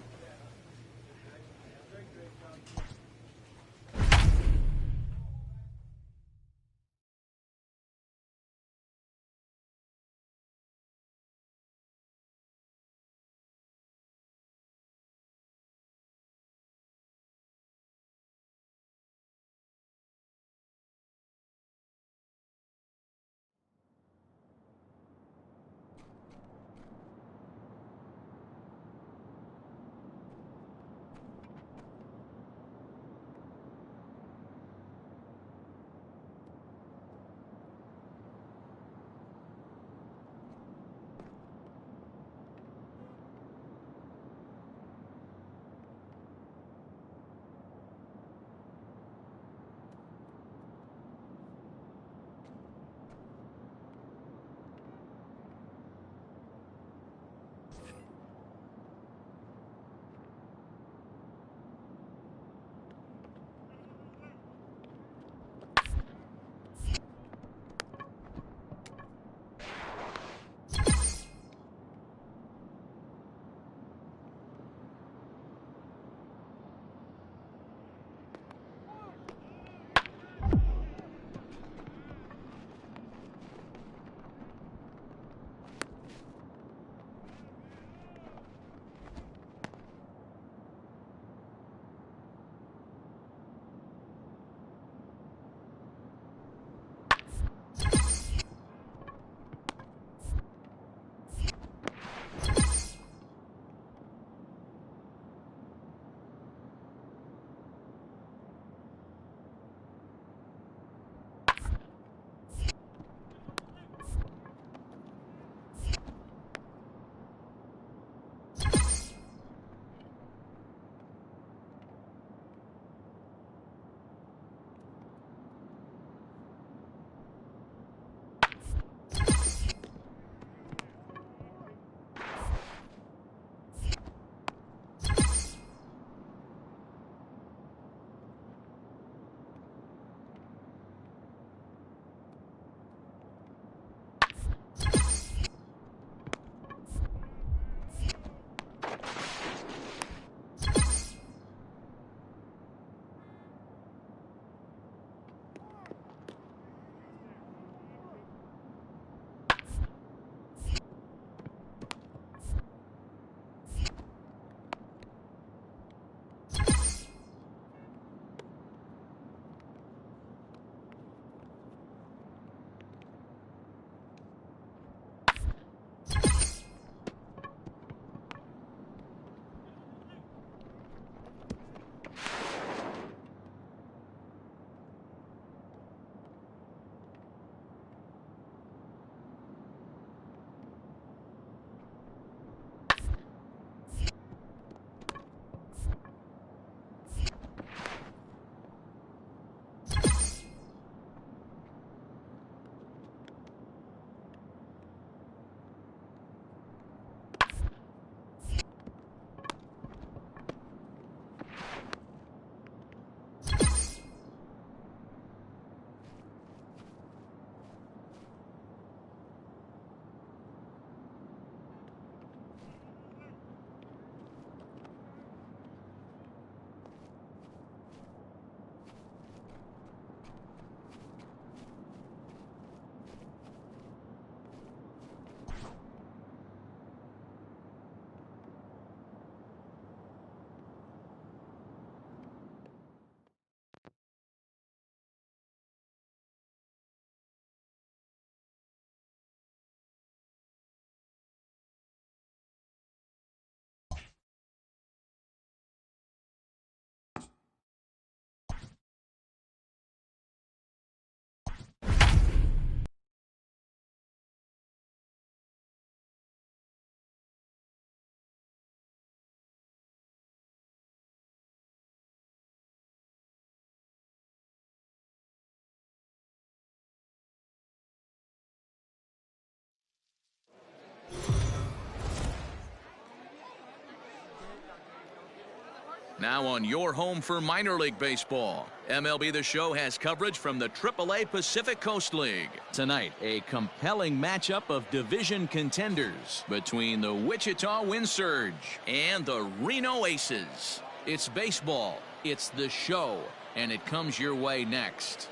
Now on your home for minor league baseball. MLB The Show has coverage from the AAA Pacific Coast League. Tonight, a compelling matchup of division contenders between the Wichita Wind Surge and the Reno Aces. It's baseball, it's The Show, and it comes your way next.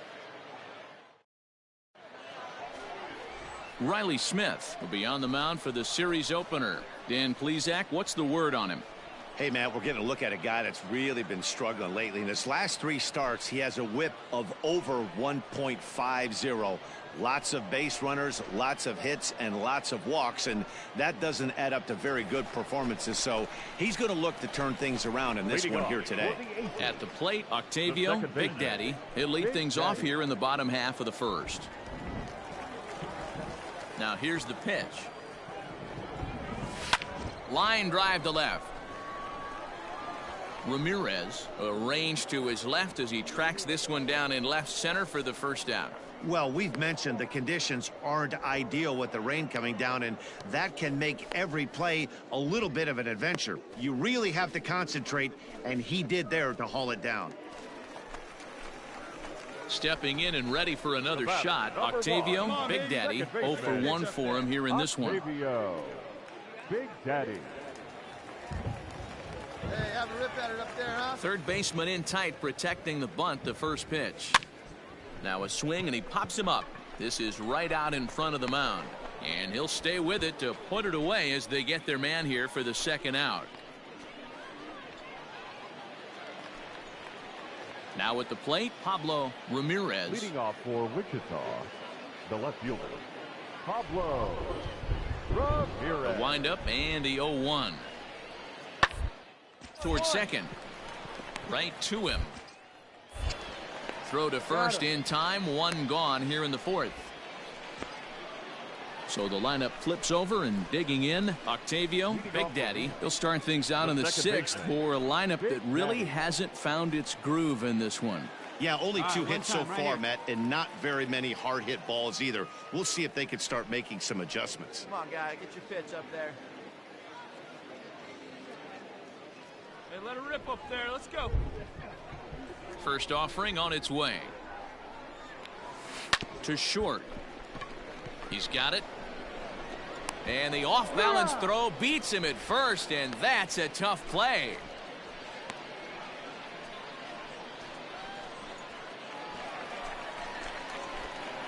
Riley Smith will be on the mound for the series opener. Dan Plesac, what's the word on him? Hey, man, we're getting a look at a guy that's really been struggling lately. In his last 3 starts, he has a whip of over 1.50. Lots of base runners, lots of hits, and lots of walks, and that doesn't add up to very good performances. So he's going to look to turn things around in this one here today. At the plate, Octavio, Big Daddy. He'll lead things off here in the bottom half of the first. Now here's the pitch. Line drive to left. Ramirez arranged to his left as he tracks this one down in left center for the first out. Well, we've mentioned the conditions aren't ideal with the rain coming down, and that can make every play a little bit of an adventure. You really have to concentrate, and he did there to haul it down. Stepping in and ready for another shot, Octavio, Big Daddy, 0 for 1 for him here in this one. Octavio, Big Daddy. Hey, have a rip at it up there, huh? Third baseman in tight, protecting the bunt, the first pitch. Now a swing, and he pops him up. This is right out in front of the mound. And he'll stay with it to put it away as they get their man here for the second out. Now at the plate, Pablo Ramirez. Leading off for Wichita, the left fielder, Pablo Ramirez. A windup and the 0-1. Towards second. Right to him. Throw to first in time. 1 gone here in the fourth. So the lineup flips over, and digging in, Octavio, Big Daddy. He'll start things out in the 6th for a lineup that really hasn't found its groove in this one. Yeah, only 2 hits so far, Matt, and not very many hard hit balls either. We'll see if they can start making some adjustments. Come on, guy, get your pitch up there. Hey, let her rip up there. Let's go. First offering on its way. To short. He's got it. And the off-balance throw beats him at first, and that's a tough play.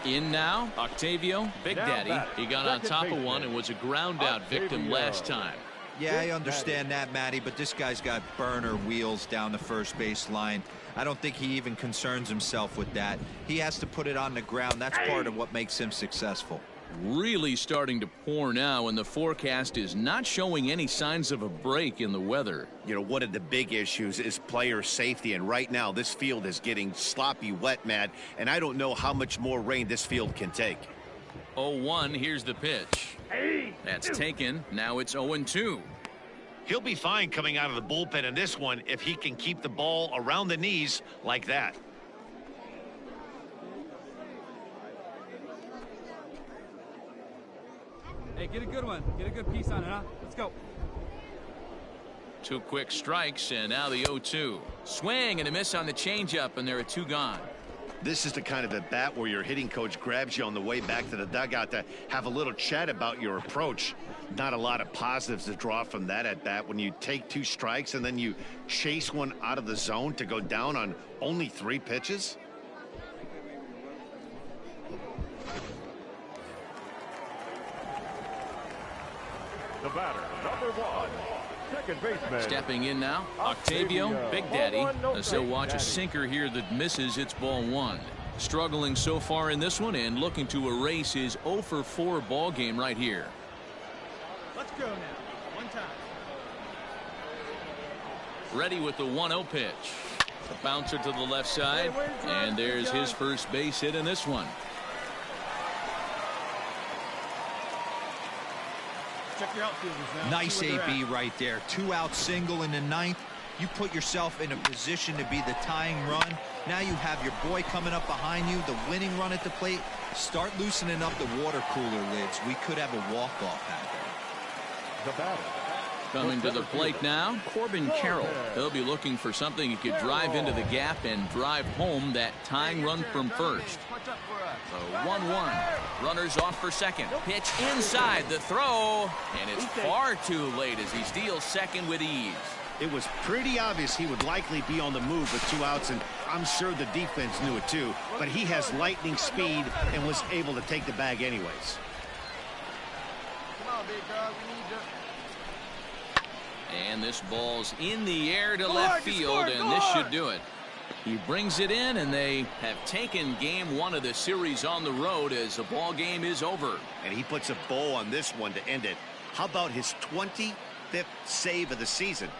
In now, Octavio, Big Daddy. He got on top of one and was a ground-out victim last time. Yeah, I understand that, Matty, but this guy's got burner wheels down the first base line. I don't think he even concerns himself with that. He has to put it on the ground. That's part of what makes him successful. Really starting to pour now, and the forecast is not showing any signs of a break in the weather. You know, one of the big issues is player safety, and right now this field is getting sloppy wet, Matt, and I don't know how much more rain this field can take. 0-1, here's the pitch. That's taken. Now it's 0-2. He'll be fine coming out of the bullpen in this one if he can keep the ball around the knees like that. Hey, get a good one. Get a good piece on it, huh? Let's go. 2 quick strikes, and now the 0-2. Swing and a miss on the changeup, and there are 2 gone. This is the kind of at bat where your hitting coach grabs you on the way back to the dugout to have a little chat about your approach. Not a lot of positives to draw from that at bat when you take 2 strikes and then you chase one out of the zone to go down on only 3 pitches. The batter, number 1, second baseman. Stepping in now, Octavio, Big Daddy, as he'll watch a sinker here that misses. It's ball 1. Struggling so far in this one and looking to erase his 0 for 4 ball game right here. Let's go now. One time. Ready with the 1-0 pitch. A bouncer to the left side, and there's his first base hit in this one. Check your outfielders now. Nice AB right there. 2-out single in the 9th. You put yourself in a position to be the tying run. Now you have your boy coming up behind you, the winning run at the plate. Start loosening up the water cooler lids. We could have a walk-off happen. The batter, Coming to the plate now, Corbin Carroll. He'll be looking for something he could drive into the gap and drive home that tying run from first. So 1-1. Runners off for second. Pitch inside the throw, and it's far too late as he steals second with ease. It was pretty obvious he would likely be on the move with 2 outs, and I'm sure the defense knew it too. But he has lightning speed and was able to take the bag anyways. Come on, big dog. We need you. And this ball's in the air to left field, and this should do it. He brings it in, and they have taken game 1 of the series on the road as the ball game is over. And he puts a bow on this one to end it. How about his 25th save of the season?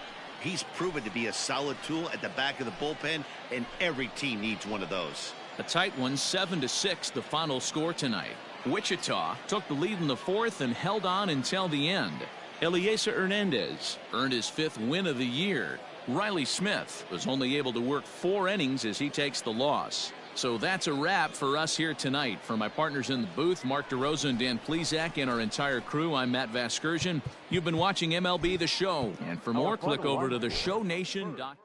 He's proven to be a solid tool at the back of the bullpen, and every team needs one of those. A tight one, 7-6, the final score tonight. Wichita took the lead in the 4th and held on until the end. Eliezer Hernandez earned his 5th win of the year. Riley Smith was only able to work 4 innings as he takes the loss. So that's a wrap for us here tonight. For my partners in the booth, Mark DeRosa and Dan Plesac, and our entire crew, I'm Matt Vasgersian. You've been watching MLB The Show. And for more, click over to theshownation.com.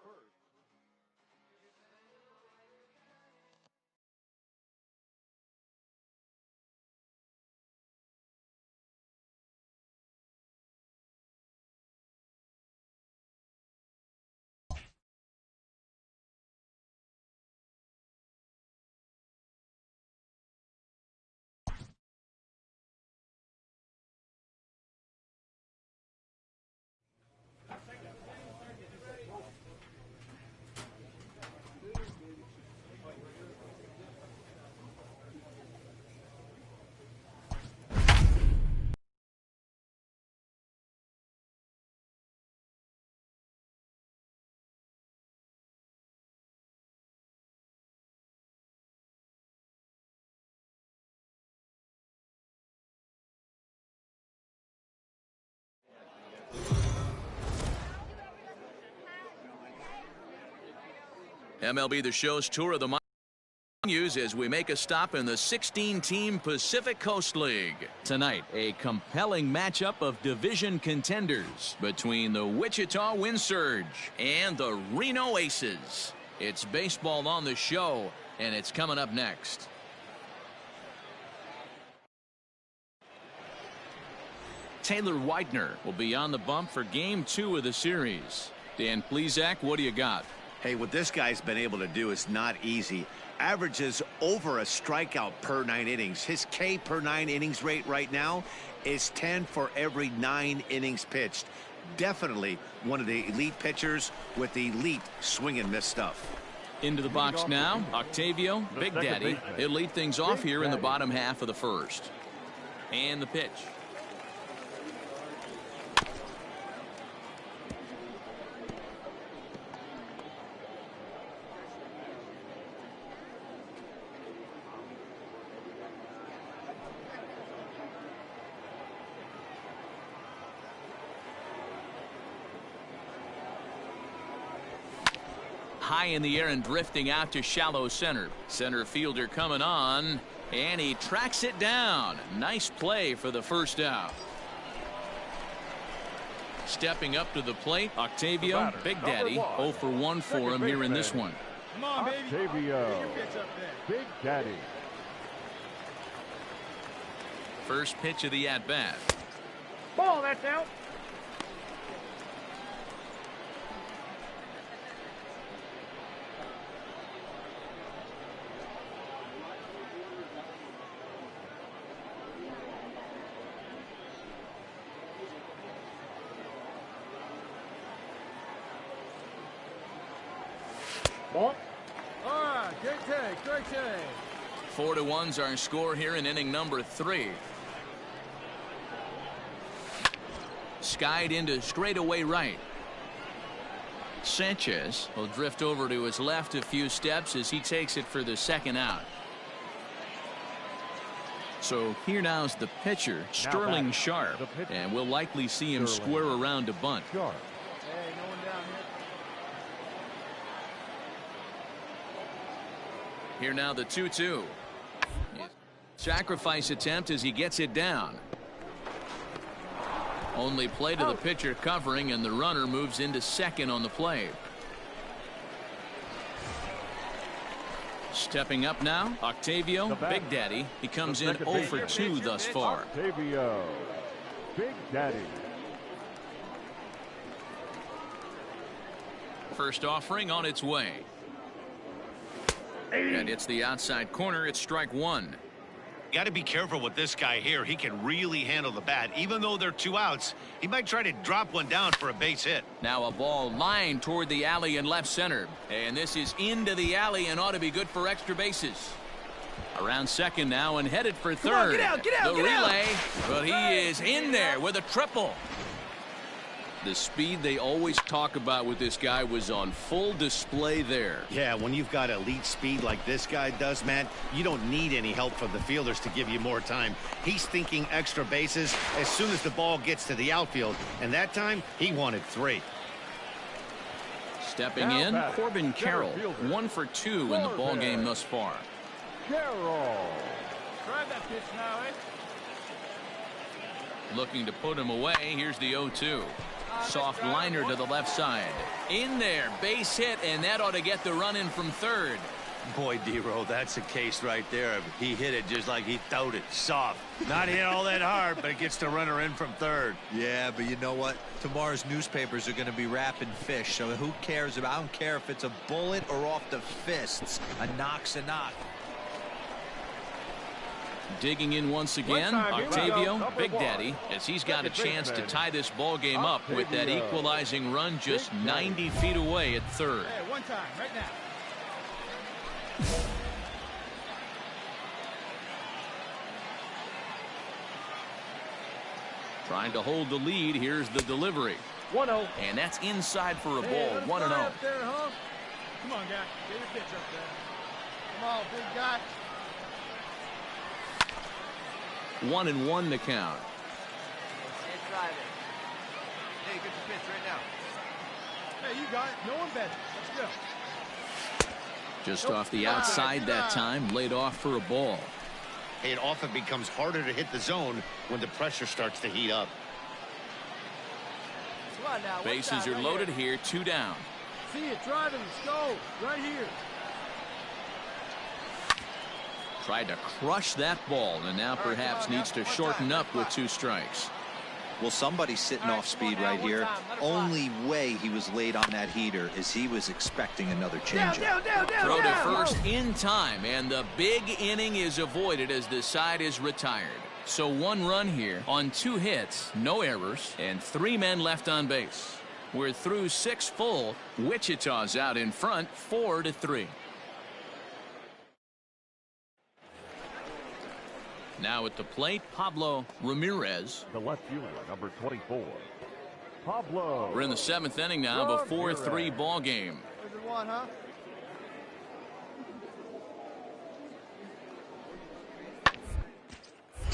MLB The Show's tour of the month continues as we make a stop in the 16-team Pacific Coast League. Tonight, a compelling matchup of division contenders between the Wichita Wind Surge and the Reno Aces. It's baseball on the show, and it's coming up next. Taylor Widener will be on the bump for Game 2 of the series. Dan Plesac, what do you got? Hey, what this guy's been able to do is not easy. Averages over a strikeout per 9 innings. His K per 9 innings rate right now is 10 for every 9 innings pitched. Definitely one of the elite pitchers with elite swing and miss stuff. Into the box now, Octavio, Big Daddy. He'll lead things off here in the bottom half of the first. And the pitch. High in the air and drifting out to shallow center. Center fielder coming on, and he tracks it down. Nice play for the first out. Stepping up to the plate, Octavio, Big Daddy, 0 for 1 for him here in this one. Come on, baby. Octavio, Big Daddy. First pitch of the at-bat. Ball, that's out. All right, great take, great take. 4-1's our score here in inning number 3. Skied into straightaway right. Sanchez will drift over to his left a few steps as he takes it for the second out. So here now's the pitcher, Sterling Sharp, and we'll likely see him square around to bunt. Hey, no one down here. Here now the 2-2. Sacrifice attempt as he gets it down. Only play to the pitcher covering, and the runner moves into second on the play. Stepping up now, Octavio Big Daddy. He comes in 0 for 2 thus far. Octavio Big Daddy. First offering on its way. And it's the outside corner. It's strike one. Got to be careful with this guy here. He can really handle the bat. Even though they're 2 outs, he might try to drop one down for a base hit. Now a ball lined toward the alley in left center. And this is into the alley and ought to be good for extra bases. Around second now and headed for third. Come on, get out, the relay, but he is in there with a triple. The speed they always talk about with this guy was on full display there. Yeah, when you've got elite speed like this guy does, man, you don't need any help from the fielders to give you more time. He's thinking extra bases as soon as the ball gets to the outfield, and that time he wanted 3. Stepping in, Corbin Carroll, 1 for 2 in the ball game thus far. Carroll. Drive that pitch now, eh? Looking to put him away. Here's the 0-2. Soft liner to the left side. In there, base hit, and that ought to get the run in from third. Boy, D-Row, that's a case right there. He hit it just like he throwed it, soft. Not hit all that hard, but it gets the runner in from third. Yeah, but you know what? Tomorrow's newspapers are going to be wrapping fish, so who cares about? I don't care if it's a bullet or off the fists. A knock's a knock. Digging in once again, Octavio Big Daddy, as he's got a chance to tie this ball game up with that equalizing run just 90 feet away at third. Hey, one time, right now. Trying to hold the lead. Here's the delivery. 1-0. And that's inside for a ball. Hey, 1-0. Come on, guy. Get your pitch up there. Come on, big guy. 1-1 to count. Can't drive it. Hey, get your pitch right now. Hey, you got it. No one better. Let's go. Just off the outside that time, laid off for a ball. It often becomes harder to hit the zone when the pressure starts to heat up. Come on now. Bases are loaded here, 2 down. See it driving. Let's go. Right here. Tried to crush that ball, and now perhaps needs to shorten up with 2 strikes. Well, somebody's sitting off speed right here. Only way he was late on that heater is he was expecting another changeup. Throw to first in time, and the big inning is avoided as the side is retired. So 1 run here on 2 hits, no errors, and 3 men left on base. We're through 6 full. Wichita's out in front, 4-3. Now at the plate, Pablo Ramirez. The left fielder, number 24. Pablo. We're in the 7th inning now of a 4-3 ball game. There's your 1, huh?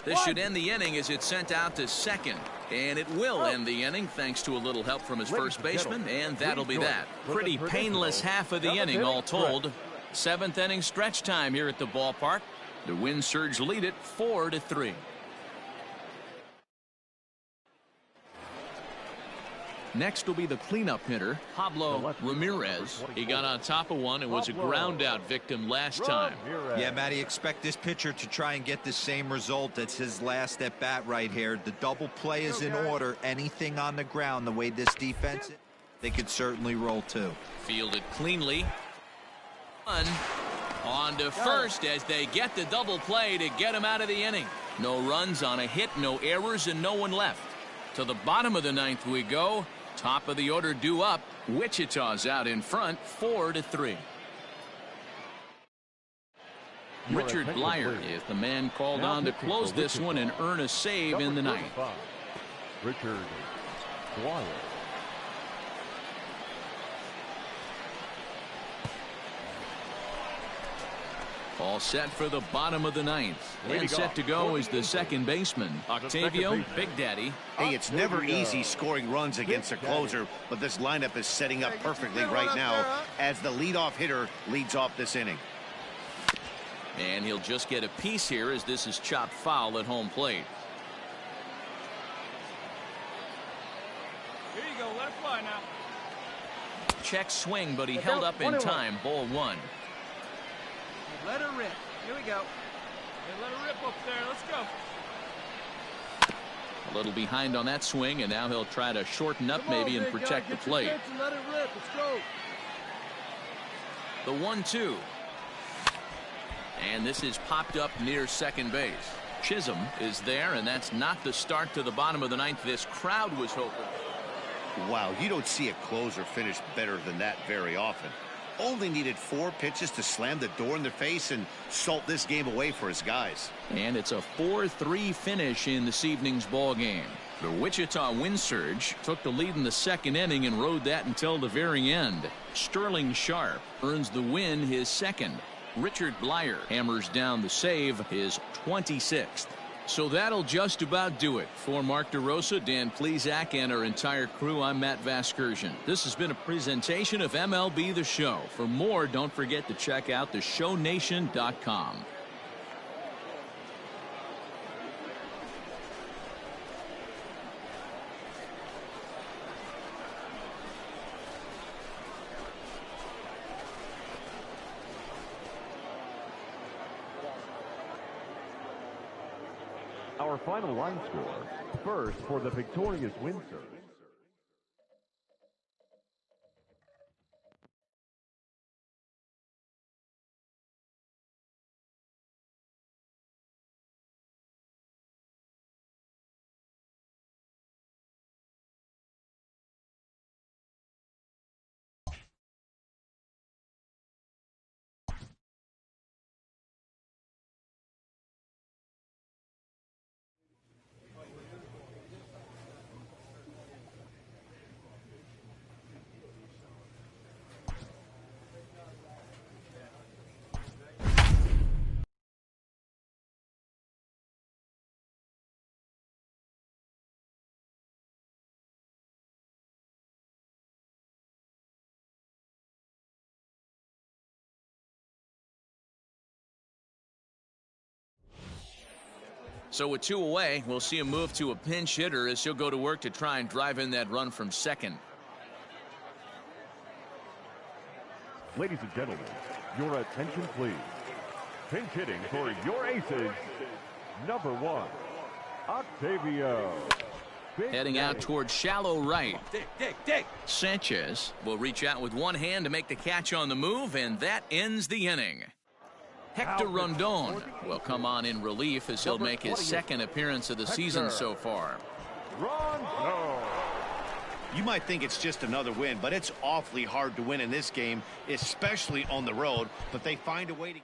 This should end the inning as it's sent out to second. And it will end the inning thanks to a little help from his first baseman, and that'll be that. Pretty painless half of the inning all told. 7th inning stretch time here at the ballpark. The Wind Surge lead it 4-3. Next will be the cleanup hitter, Pablo Ramirez. He got on top of one and was a ground out victim last time. Yeah, Matty, expect this pitcher to try and get the same result. That's his last at bat right here. The double play is in order. Anything on the ground, the way this defense, they could certainly roll too. Fielded cleanly. On to first as they get the double play to get him out of the inning. No runs on a hit, no errors, and no one left. To the bottom of the 9th we go. Top of the order due up. Wichita's out in front, 4-3. Richard Blyer is the man called on to close this one and earn a save in the 9th. Richard Blyer. All set for the bottom of the 9th. And set to go is the second baseman, Octavio Big Daddy. Hey, it's never easy scoring runs against a closer, but this lineup is setting up perfectly right now as the leadoff hitter leads off this inning. And he'll just get a piece here as this is chopped foul at home plate. Here you go. Let it fly now. Check swing, but he held up in time. Ball 1. Let her rip. Here we go. Hey, let her rip up there. Let's go. A little behind on that swing, and now he'll try to shorten up maybe and protect the plate. Let it rip. Let's go. The 1-2. And this is popped up near second base. Chisholm is there, and that's not the start to the bottom of the 9th this crowd was hoping. Wow, you don't see a closer finish better than that very often. Only needed 4 pitches to slam the door in their face and salt this game away for his guys. And it's a 4-3 finish in this evening's ball game. The Wichita Wind Surge took the lead in the 2nd inning and rode that until the very end. Sterling Sharp earns the win, his 2nd. Richard Blyer hammers down the save, his 26th. So that'll just about do it. For Mark DeRosa, Dan Plesac, and our entire crew, I'm Matt Vasgersian. This has been a presentation of MLB The Show. For more, don't forget to check out theshownation.com. Our final line score, first for the victorious Wind Surge. So with 2 away, we'll see him move to a pinch hitter as he'll go to work to try and drive in that run from second. Ladies and gentlemen, your attention please. Pinch hitting for your aces, number 1, Octavio. Heading out towards shallow right. Sanchez will reach out with one hand to make the catch on the move, and that ends the inning. Hector Rondon will come on in relief as he'll make his 2nd appearance of the season so far. Rondon. You might think it's just another win, but it's awfully hard to win in this game, especially on the road, but they find a way to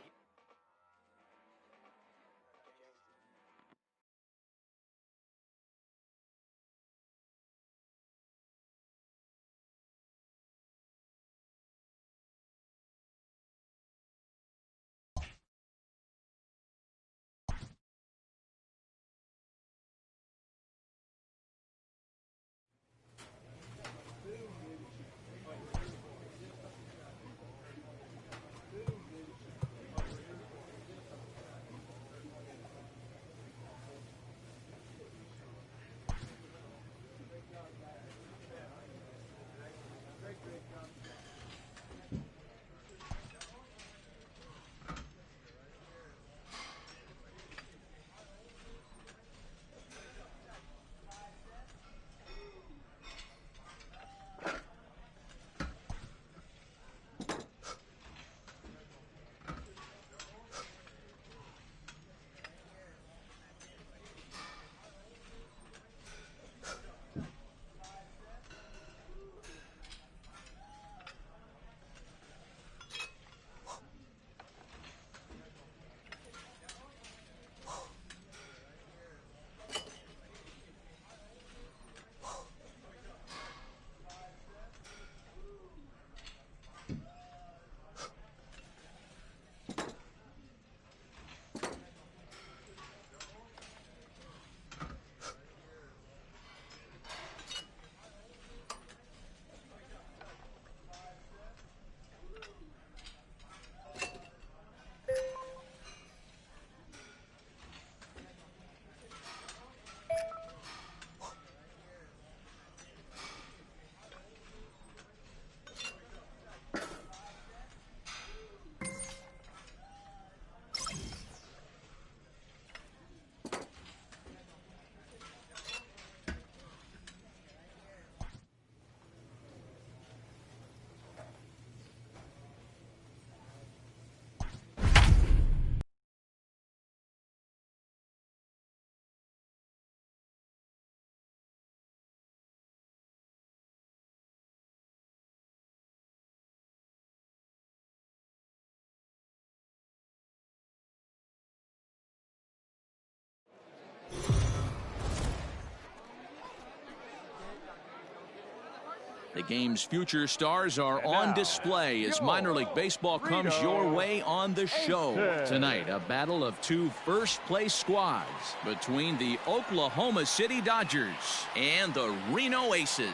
The game's future stars are on display as minor league baseball comes your way on the show. Tonight, a battle of two first-place squads between the Oklahoma City Dodgers and the Reno Aces.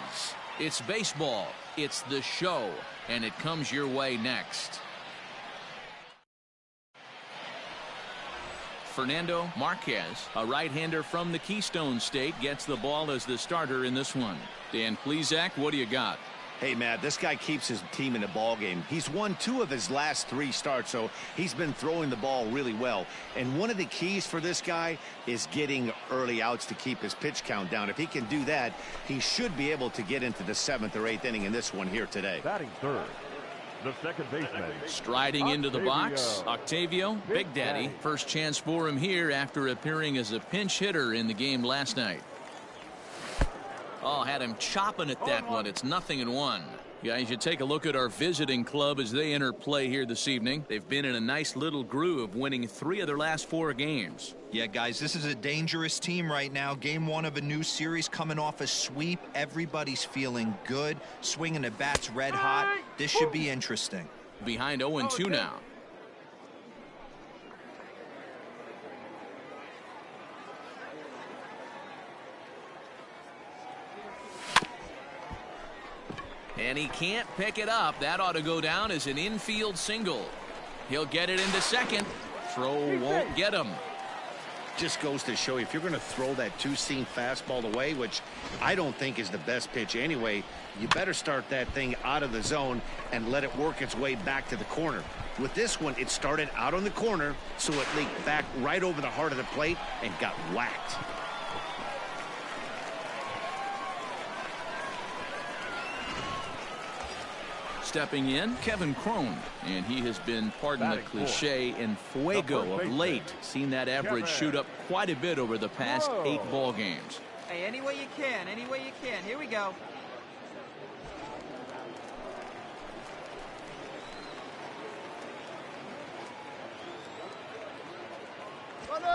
It's baseball, it's the show, and it comes your way next. Fernando Marquez, a right-hander from the Keystone State, gets the ball as the starter in this one. Dan Plesac, what do you got? Hey, Matt, this guy keeps his team in the ball game. He's won 2 of his last 3 starts, so he's been throwing the ball really well. And one of the keys for this guy is getting early outs to keep his pitch count down. If he can do that, he should be able to get into the 7th or 8th inning in this one here today. Batting third, the second baseman. Striding into the box, Octavio Big Daddy. First chance for him here after appearing as a pinch hitter in the game last night. Oh, had him chopping at that one. It's 0-1. Guys, you take a look at our visiting club as they enter play here this evening. They've been in a nice little groove, winning 3 of their last 4 games. Yeah, guys, this is a dangerous team right now. Game 1 of a new series, coming off a sweep. Everybody's feeling good, swinging the bats red hot. This should be interesting. Behind 0-2 now. And he can't pick it up. That ought to go down as an infield single. He'll get it into second. Throw won't get him. Just goes to show you, if you're going to throw that 2-seam fastball away, which I don't think is the best pitch anyway, you better start that thing out of the zone and let it work its way back to the corner. With this one, it started out on the corner, so it leaked back right over the heart of the plate and got whacked. Stepping in, Kevin Crone, and he has been, pardon the cliche, in fuego of late. Seen that average shoot up quite a bit over the past 8 ball games. Hey, any way you can, any way you can. Here we go.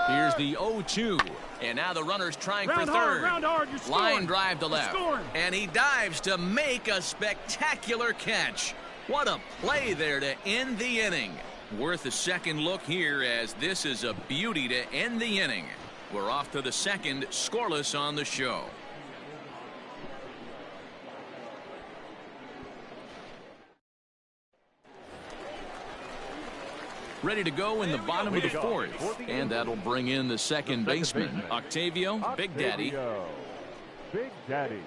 Here's the 0-2, and now the runner's trying for third. Line drive to left, and he dives to make a spectacular catch. What a play there to end the inning. Worth a second look here, as this is a beauty to end the inning. We're off to the second, scoreless on the show. Ready to go in the bottom of the 4th, and that'll bring in the second baseman, Octavio Big Daddy. Big Daddy.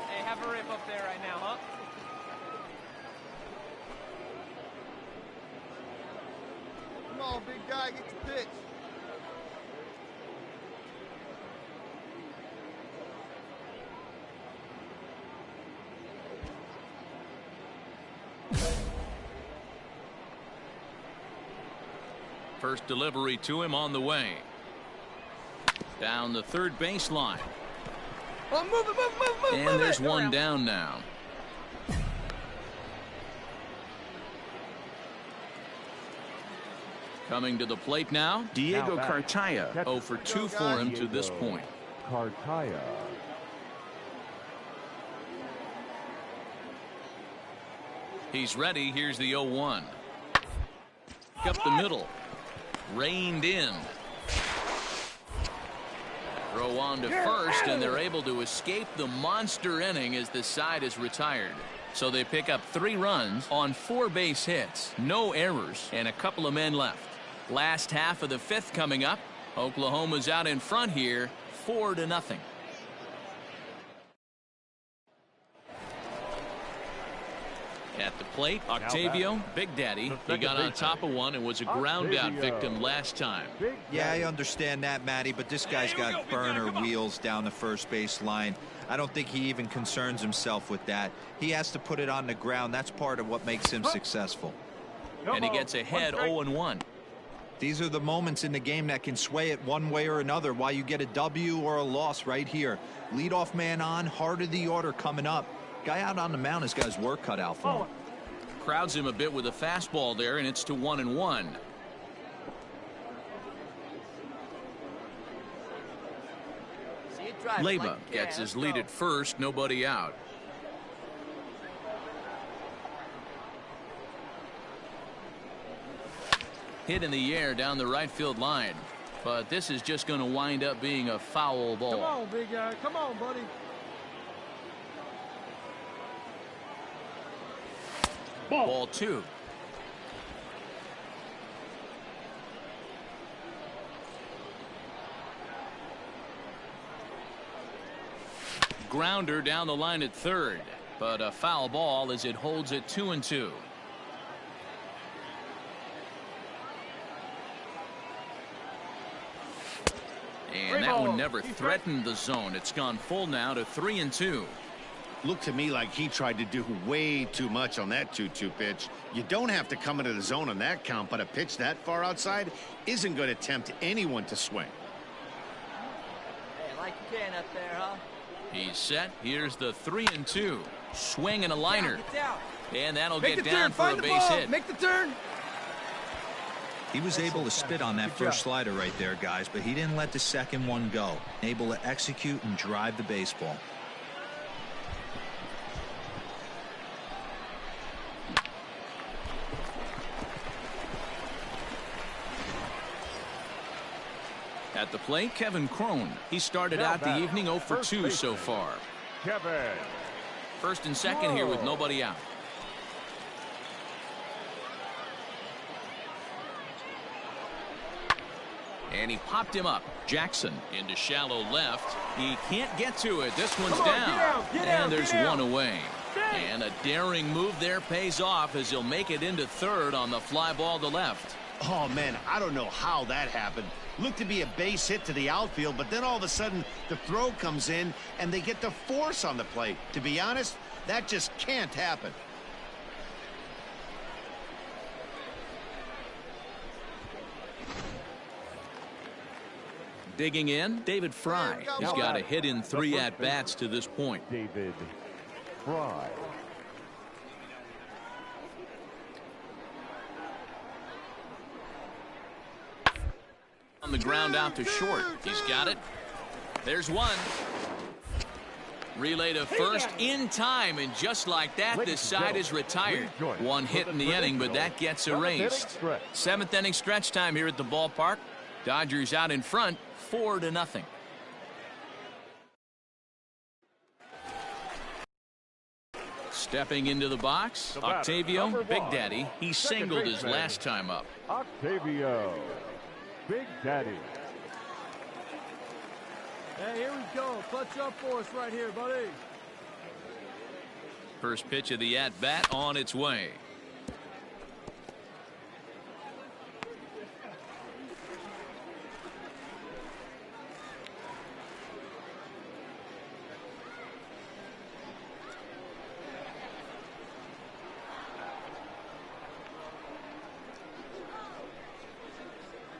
Hey, have a rip up there right now, huh? Come on, big guy, get your pitch. First delivery to him on the way. Down the third baseline. Oh, move it. And there's one down now. Coming to the plate now, Diego Cartaya. 0 for 2 for him to this point. Cartaya. He's ready. Here's the 0-1. Up the middle. Reined in. Throw on to first, and they're able to escape the monster inning as the side is retired. So they pick up 3 runs on 4 base hits, no errors, and a couple of men left. Last half of the 5th coming up. Oklahoma's out in front here, 4-0. At the plate, Octavio Big Daddy. He got on top of one and was a ground out victim last time. Yeah, I understand that, Matty, but this guy's got burner wheels down the first base line. I don't think he even concerns himself with that. He has to put it on the ground. That's part of what makes him successful. And he gets ahead 0-1. These are the moments in the game that can sway it one way or another, why you get a W or a loss right here. Leadoff man on, heart of the order coming up. Guy out on the mound has got his work cut out for him. Crowds him a bit with a fastball there, and it's to 1-1. See it drive it Leyva like you gets can. his Let's lead go. at first, nobody out. Hit in the air down the right field line. But this is just going to wind up being a foul ball. Come on, big guy. Come on, buddy. Ball 2. Grounder down the line at third, but a foul ball as it holds it 2-2. And that one never threatened the zone. It's gone full now to 3-2. Looked to me like he tried to do way too much on that 2-2 pitch. You don't have to come into the zone on that count, but a pitch that far outside isn't going to tempt anyone to swing. Hey, like you can up there, huh? He's set. Here's the 3-2. Swing and a liner. Get down. And that'll Make get the down turn. for Find a the base ball. hit. Make the turn. He was able to spit on that first slider right there, guys, but he didn't let the second one go. Able to execute and drive the baseball. At the plate, Kevin Crone. He started out the evening 0 for 2 so far. Kevin. First and second here with nobody out. And he popped him up. Jackson into shallow left. He can't get to it. This one's down. And there's one away. And a daring move there pays off as he'll make it into third on the fly ball to left. Oh, man, I don't know how that happened. Looked to be a base hit to the outfield, but then all of a sudden the throw comes in and they get the force on the plate. To be honest, that just can't happen. Digging in, David Fry. He's got a hit in 3 at-bats to this point. David Fry. On the ground out to short. He's got it. There's one. Relay to first in time, and just like that, this side is retired. One hit in the inning, but that gets erased. 7th inning stretch time here at the ballpark. Dodgers out in front, 4-0. Stepping into the box, Octavio, Big Daddy. He singled his last time up. Octavio, Big Daddy. Hey, here we go. Clutch up for us right here, buddy. First pitch of the at-bat on its way.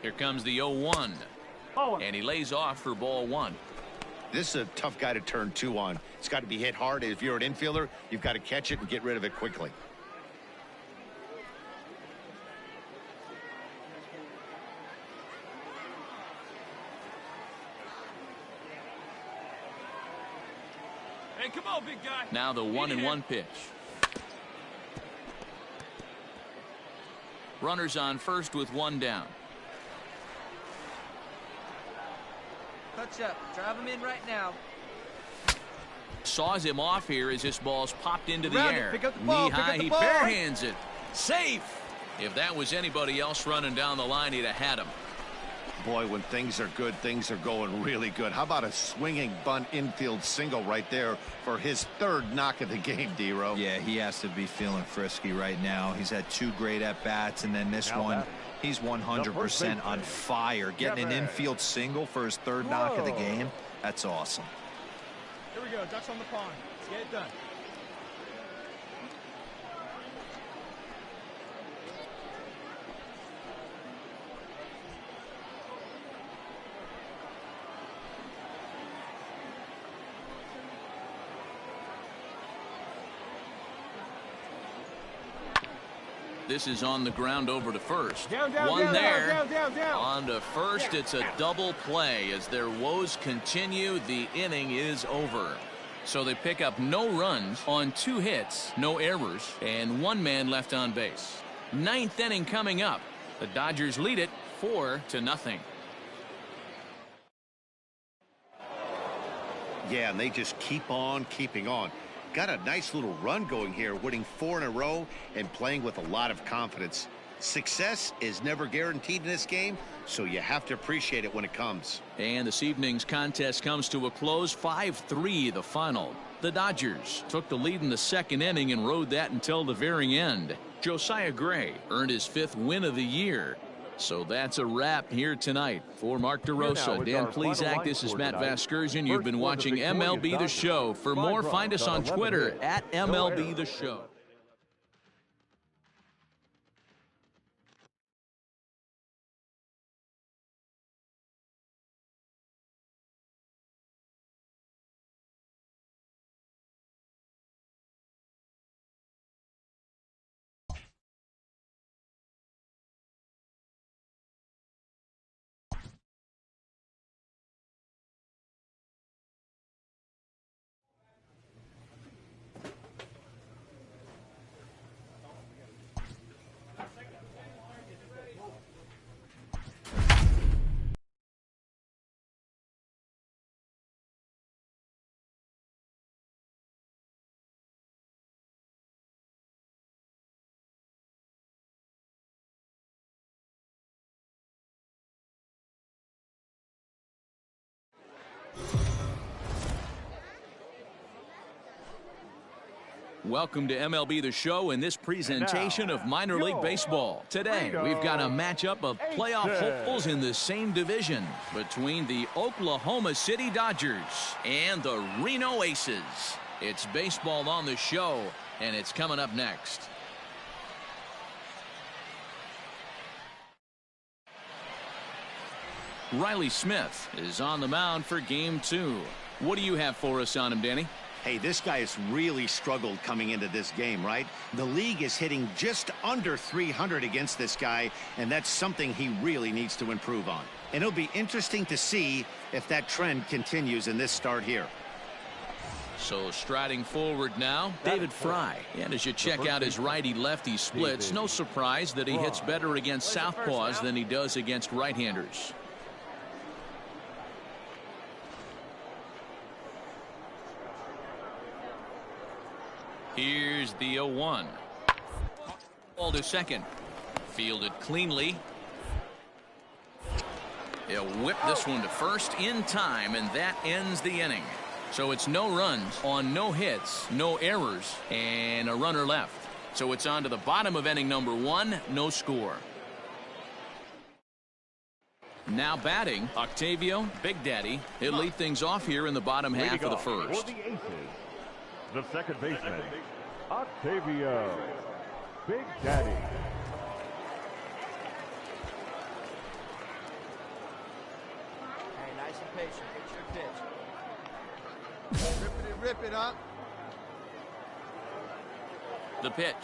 Here comes the 0-1. And he lays off for ball 1. This is a tough guy to turn 2 on. It's got to be hit hard. If you're an infielder, you've got to catch it and get rid of it quickly. Hey, come on, big guy. Now the 1-1 pitch. Runners on first with 1 down. Touch up. Drive him in right now. Saws him off here as this ball's popped into the Around it. air. Pick up the ball, Knee pick up high, the he ball. barehands it. Safe. If that was anybody else running down the line, he'd have had him. Boy, when things are good, things are going really good. How about a swinging bunt infield single right there for his 3rd knock of the game, D-Ro? Yeah, he has to be feeling frisky right now. He's had 2 great at-bats, and then this one, he's 100% on fire. Getting an infield single for his 3rd knock of the game, that's awesome. Here we go. Ducks on the pond. Let's get it done. This is on the ground over to first. Down, down, One down, there. down, down, down. On to first. It's a double play. As their woes continue, the inning is over. So they pick up no runs on 2 hits, no errors, and 1 man left on base. 9th inning coming up. The Dodgers lead it 4-0. Yeah, and they just keep on keeping on. Got a nice little run going here, winning 4 in a row and playing with a lot of confidence. Success is never guaranteed in this game, so you have to appreciate it when it comes. And this evening's contest comes to a close. 5-3 the final. The Dodgers took the lead in the 2nd inning and rode that until the very end. Josiah Gray earned his 5th win of the year. So that's a wrap here tonight. For Mark DeRosa, Dan Plesac, this is Matt Vasgersian. You've been watching MLB The Show. For more, find us on Twitter at MLB The Show. Welcome to MLB The Show in this presentation of minor league baseball. Today, we've got a matchup of playoff hopefuls in the same division between the Oklahoma City Dodgers and the Reno Aces. It's baseball on the show, and it's coming up next. Riley Smith is on the mound for game 2. What do you have for us on him, Danny? Hey, this guy has really struggled coming into this game, right? The league is hitting just under 300 against this guy, and that's something he really needs to improve on. And it'll be interesting to see if that trend continues in this start here. So striding forward now, David Fry. And as you check out his righty-lefty splits, no surprise that he hits better against southpaws than he does against right-handers. Here's the 0-1. Ball to second. Fielded cleanly. He'll whip this one to first in time, and that ends the inning. So it's no runs on no hits, no errors, and a runner left. So it's on to the bottom of inning number 1, no score. Now batting, Octavio Big Daddy. He'll lead things off here in the bottom half of the first. For the Aces, the second baseman, Octavio Big Daddy. Hey, nice and patient. Get your pitch. Rip it up. The pitch.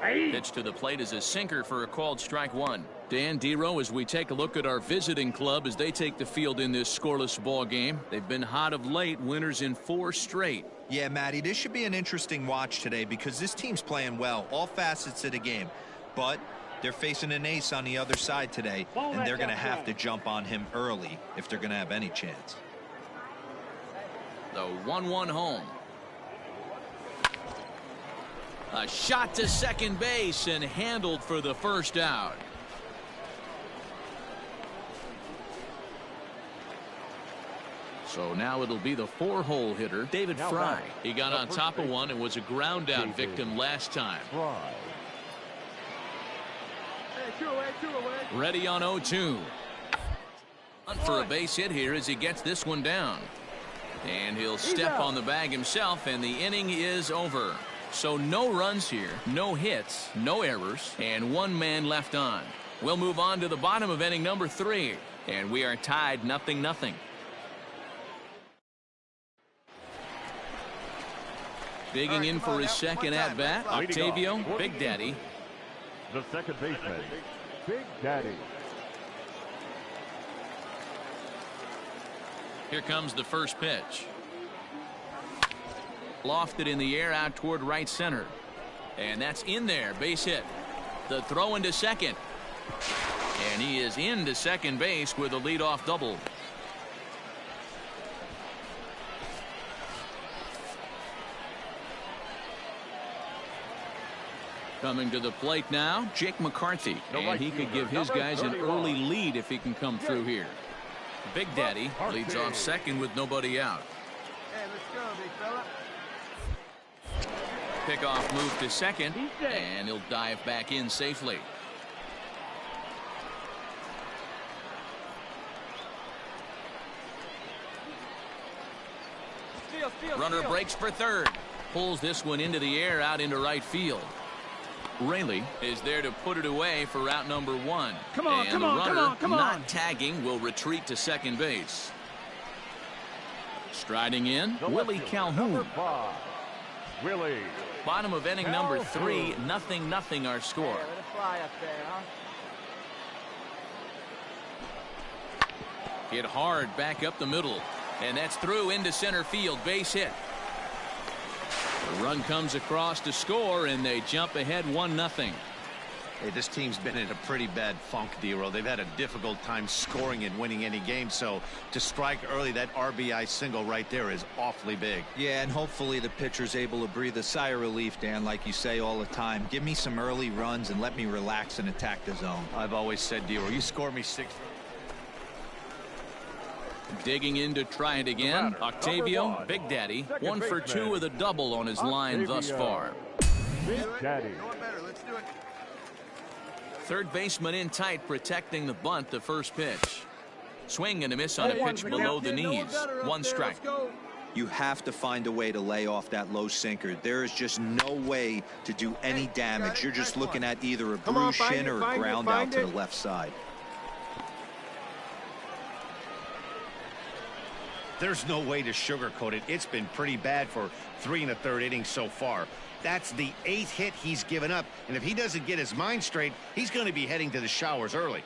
Pitch to the plate is a sinker for a called strike 1. Dan Dero, as we take a look at our visiting club as they take the field in this scoreless ball game. They've been hot of late, winners in 4 straight. Yeah, Matty, this should be an interesting watch today because this team's playing well, all facets of the game. But they're facing an ace on the other side today, and they're going to have to jump on him early if they're going to have any chance. The 1-1 home. A shot to second base and handled for the first out. So now it'll be the 4-hole hitter, David Fry. He got on top of one and was a ground out victim last time. Ready on 0-2. For a base hit here as he gets this one down. And he'll step on the bag himself, and the inning is over. So no runs here, no hits, no errors, and 1 man left on. We'll move on to the bottom of inning number 3, and we are tied 0-0. Digging in for his second at-bat, Octavio Big Daddy. The second baseman, Big Daddy. Here comes the first pitch. Lofted in the air out toward right center. And that's in there, base hit. The throw into second. And he is into second base with a leadoff double. Coming to the plate now, Jake McCarthy. And he could give his guys an early lead if he can come through here. Big Daddy leads off second with nobody out. Hey, let's go, big fella. Pickoff move to second, and he'll dive back in safely. Runner breaks for third. Pulls this one into the air out into right field. Rayleigh is there to put it away for route number one. Come on, and come the on, runner come on. not tagging will retreat to second base. Striding in, Willie Calhoun. Number 5, Willie. Bottom of inning number 3, 0-0 our score. Let it fly up there, huh? Hit hard back up the middle. And that's through into center field. Base hit. The run comes across to score, and they jump ahead 1-0. Hey, this team's been in a pretty bad funk, D-Roll. They've had a difficult time scoring and winning any game, so to strike early, that RBI single right there is awfully big. Yeah, and hopefully the pitcher's able to breathe a sigh of relief, Dan, like you say all the time. Give me some early runs and let me relax and attack the zone. I've always said, D-Roll, you score me 6. Digging in to try it again, Octavio Big Daddy, 1 for 2 with a double on his line thus far. Big Daddy. Going better. Let's do it. Third baseman in tight, protecting the bunt. The first pitch. Swing and a miss on a pitch below the knees. 1 strike. You have to find a way to lay off that low sinker. There is just no way to do any damage. You're just looking at either a bruised shin or a ground out to the left side. There's no way to sugarcoat it. It's been pretty bad for 3 1/3 innings so far. That's the 8th hit he's given up, and if he doesn't get his mind straight, he's going to be heading to the showers early.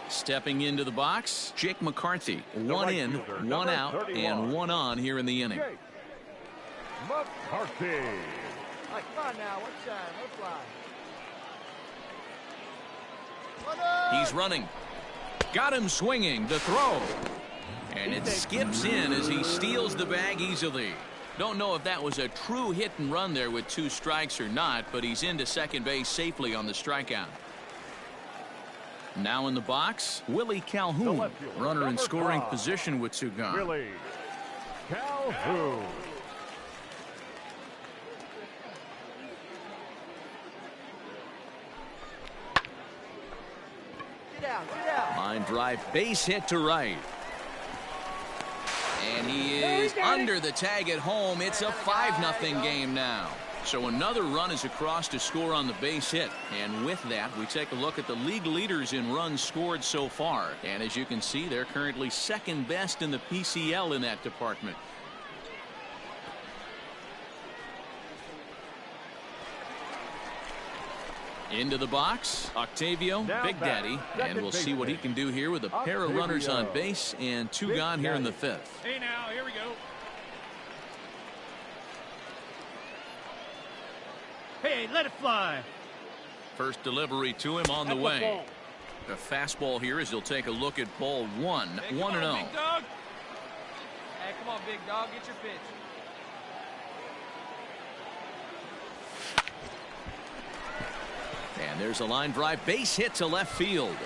Stepping into the box, Jake McCarthy. 1 in, 1 out, and 1 on here in the inning. McCarthy. All right, come on now. One time. No fly. He's running. Got him swinging. The throw. And it skips in as he steals the bag easily. Don't know if that was a true hit and run there with 2 strikes or not, but he's into second base safely on the strikeout. Now in the box, Willie Calhoun. Runner in scoring position with 2 gone. Willie Calhoun. Get out. Line drive, base hit to right. And he is under the tag at home. It's a 5-0 game now. So another run is across to score on the base hit. And with that, we take a look at the league leaders in runs scored so far. And as you can see, they're currently second best in the PCL in that department. Into the box, Octavio Big Daddy, and we'll see what he can do here with a pair of runners on base and 2 gone here in the 5th. Hey now, here we go. Hey, let it fly. First delivery to him on the way. The fastball here as he'll take a look at ball 1, 1-0. Big dog. Hey, come on, big dog. Get your pitch. And there's a line drive, base hit to left field.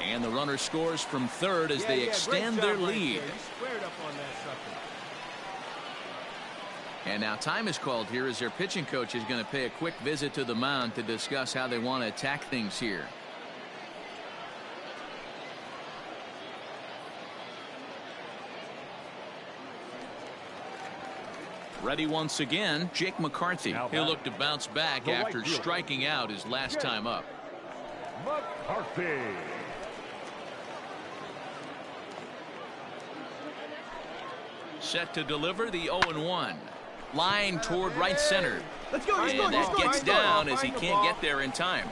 And the runner scores from third as they extend their lead. Squared up on that sucker. And now time is called here as their pitching coach is going to pay a quick visit to the mound to discuss how they want to attack things here. Ready once again, Jake McCarthy. He'll look to bounce back after striking out his last time up. McCarthy. Set to deliver the 0-1. Line toward right center. Let's go, let's go, And let's that go. gets down as he can't get there in time.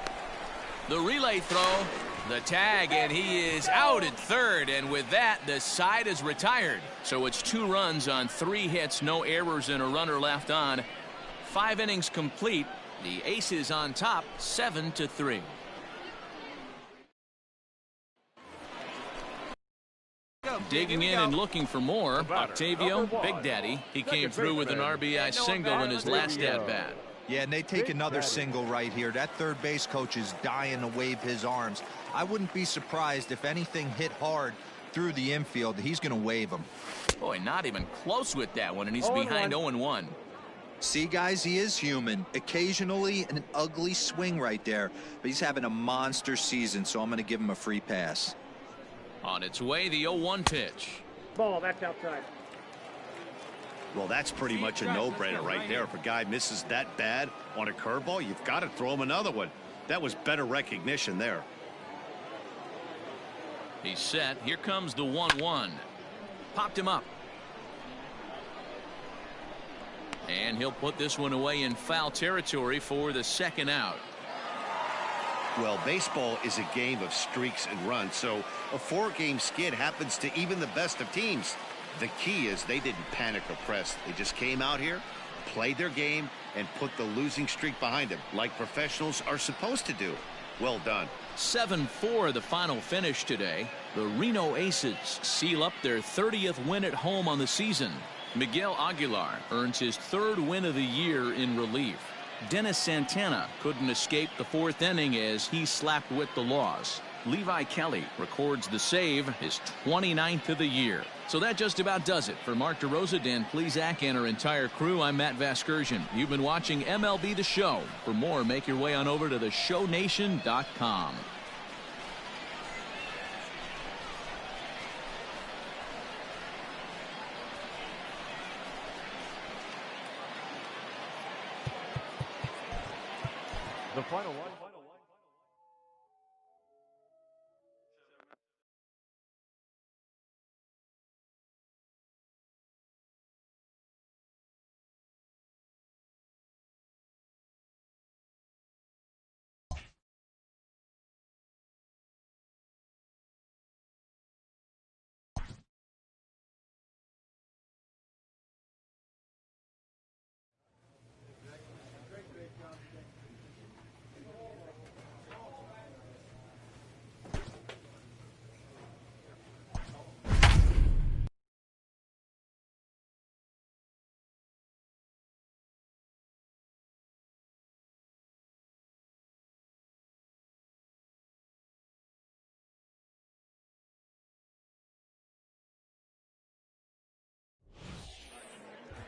The relay throw, the tag, and he is out at third. And with that, the side is retired. So it's 2 runs on 3 hits, no errors, and a runner left on. 5 innings complete. The Aces on top, 7-3. Digging in and looking for more, Octavio, Big Daddy. He came through with an RBI single in his last at-bat. Yeah, and they take another single right here. That third base coach is dying to wave his arms. I wouldn't be surprised if anything hit hard through the infield. He's going to wave them. Boy, not even close with that one, and he's behind 0-1. See, guys, he is human. Occasionally an ugly swing right there, but he's having a monster season, so I'm going to give him a free pass. On its way, the 0-1 pitch. Ball, that's outside. Well, that's pretty much a no-brainer right there. If a guy misses that bad on a curveball, you've got to throw him another one. That was better recognition there. He's set. Here comes the 1-1. Popped him up. And he'll put this one away in foul territory for the second out. Well, baseball is a game of streaks and runs, so a 4-game skid happens to even the best of teams. The key is they didn't panic or press. They just came out here, played their game, and put the losing streak behind them, like professionals are supposed to do. Well done. 7-4 the final finish today. The Reno Aces seal up their 30th win at home on the season. Miguel Aguilar earns his 3rd win of the year in relief. Dennis Santana couldn't escape the 4th inning as he slapped with the loss. Levi Kelly records the save, his 29th of the year. So that just about does it. For Mark DeRosa, Dan Plesac, and our entire crew, I'm Matt Vasgersian. You've been watching MLB The Show. For more, make your way on over to theshownation.com. The final line.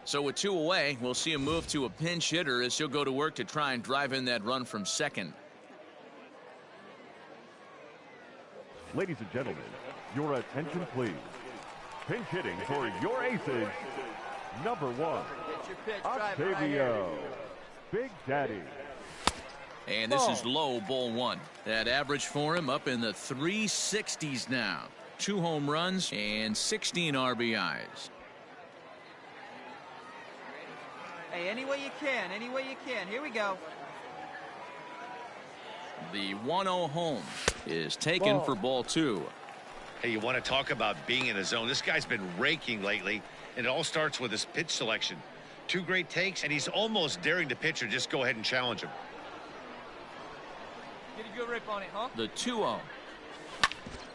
So with 2 away, we'll see him move to a pinch hitter as he'll go to work to try and drive in that run from second. Ladies and gentlemen, your attention please. Pinch hitting for your Aces, number 1, Octavio, Big Daddy. And this is low, ball 1. That average for him up in the 360s now. 2 home runs and 16 RBIs. Hey, any way you can, any way you can. Here we go. The 1-0 home is taken for ball 2. Hey, you want to talk about being in a zone? This guy's been raking lately, and it all starts with his pitch selection. 2 great takes, and he's almost daring the pitcher just go ahead and challenge him. Get a good rip on it, huh? The 2-0.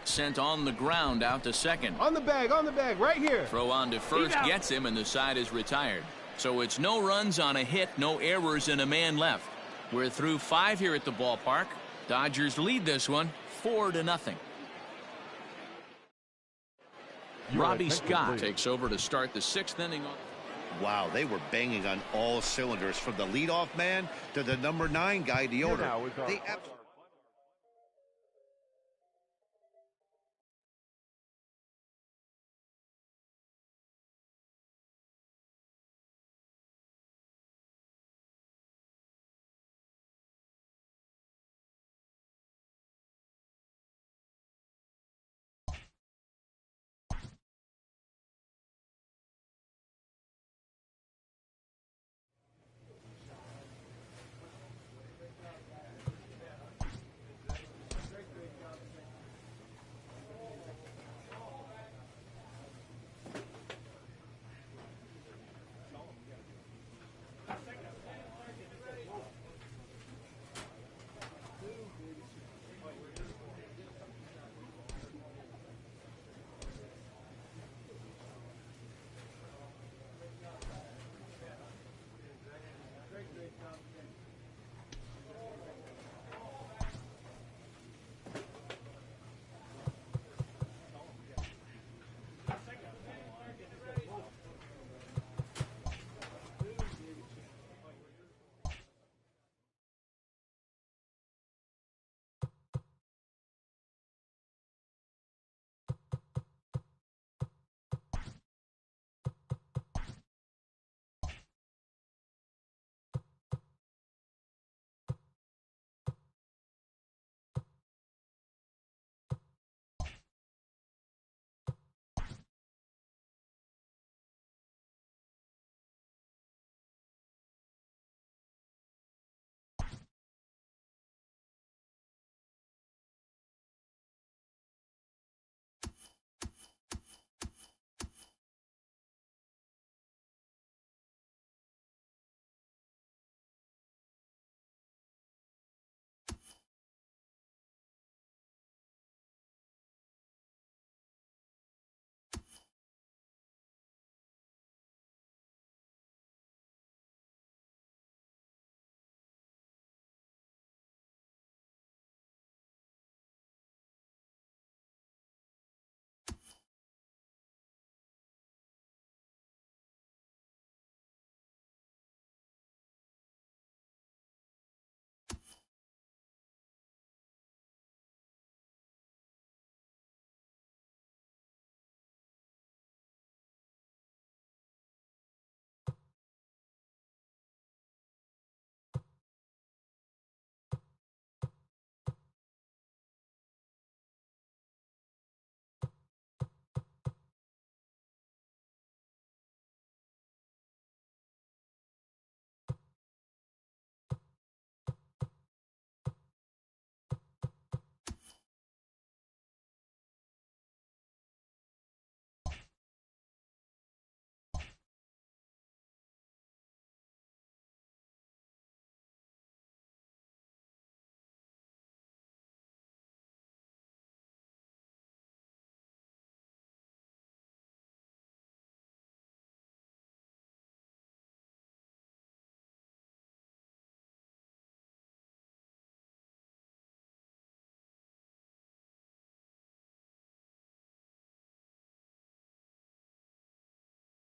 Sent on the ground out to second. On the bag, right here. Throw on to first gets him, and the side is retired. So it's no runs on a hit, no errors, and a man left. We're through 5 here at the ballpark. Dodgers lead this one 4-0. Robbie Scott takes over to start the 6th inning. Wow, they were banging on all cylinders from the leadoff man to the number 9 guy, the owner. They absolutely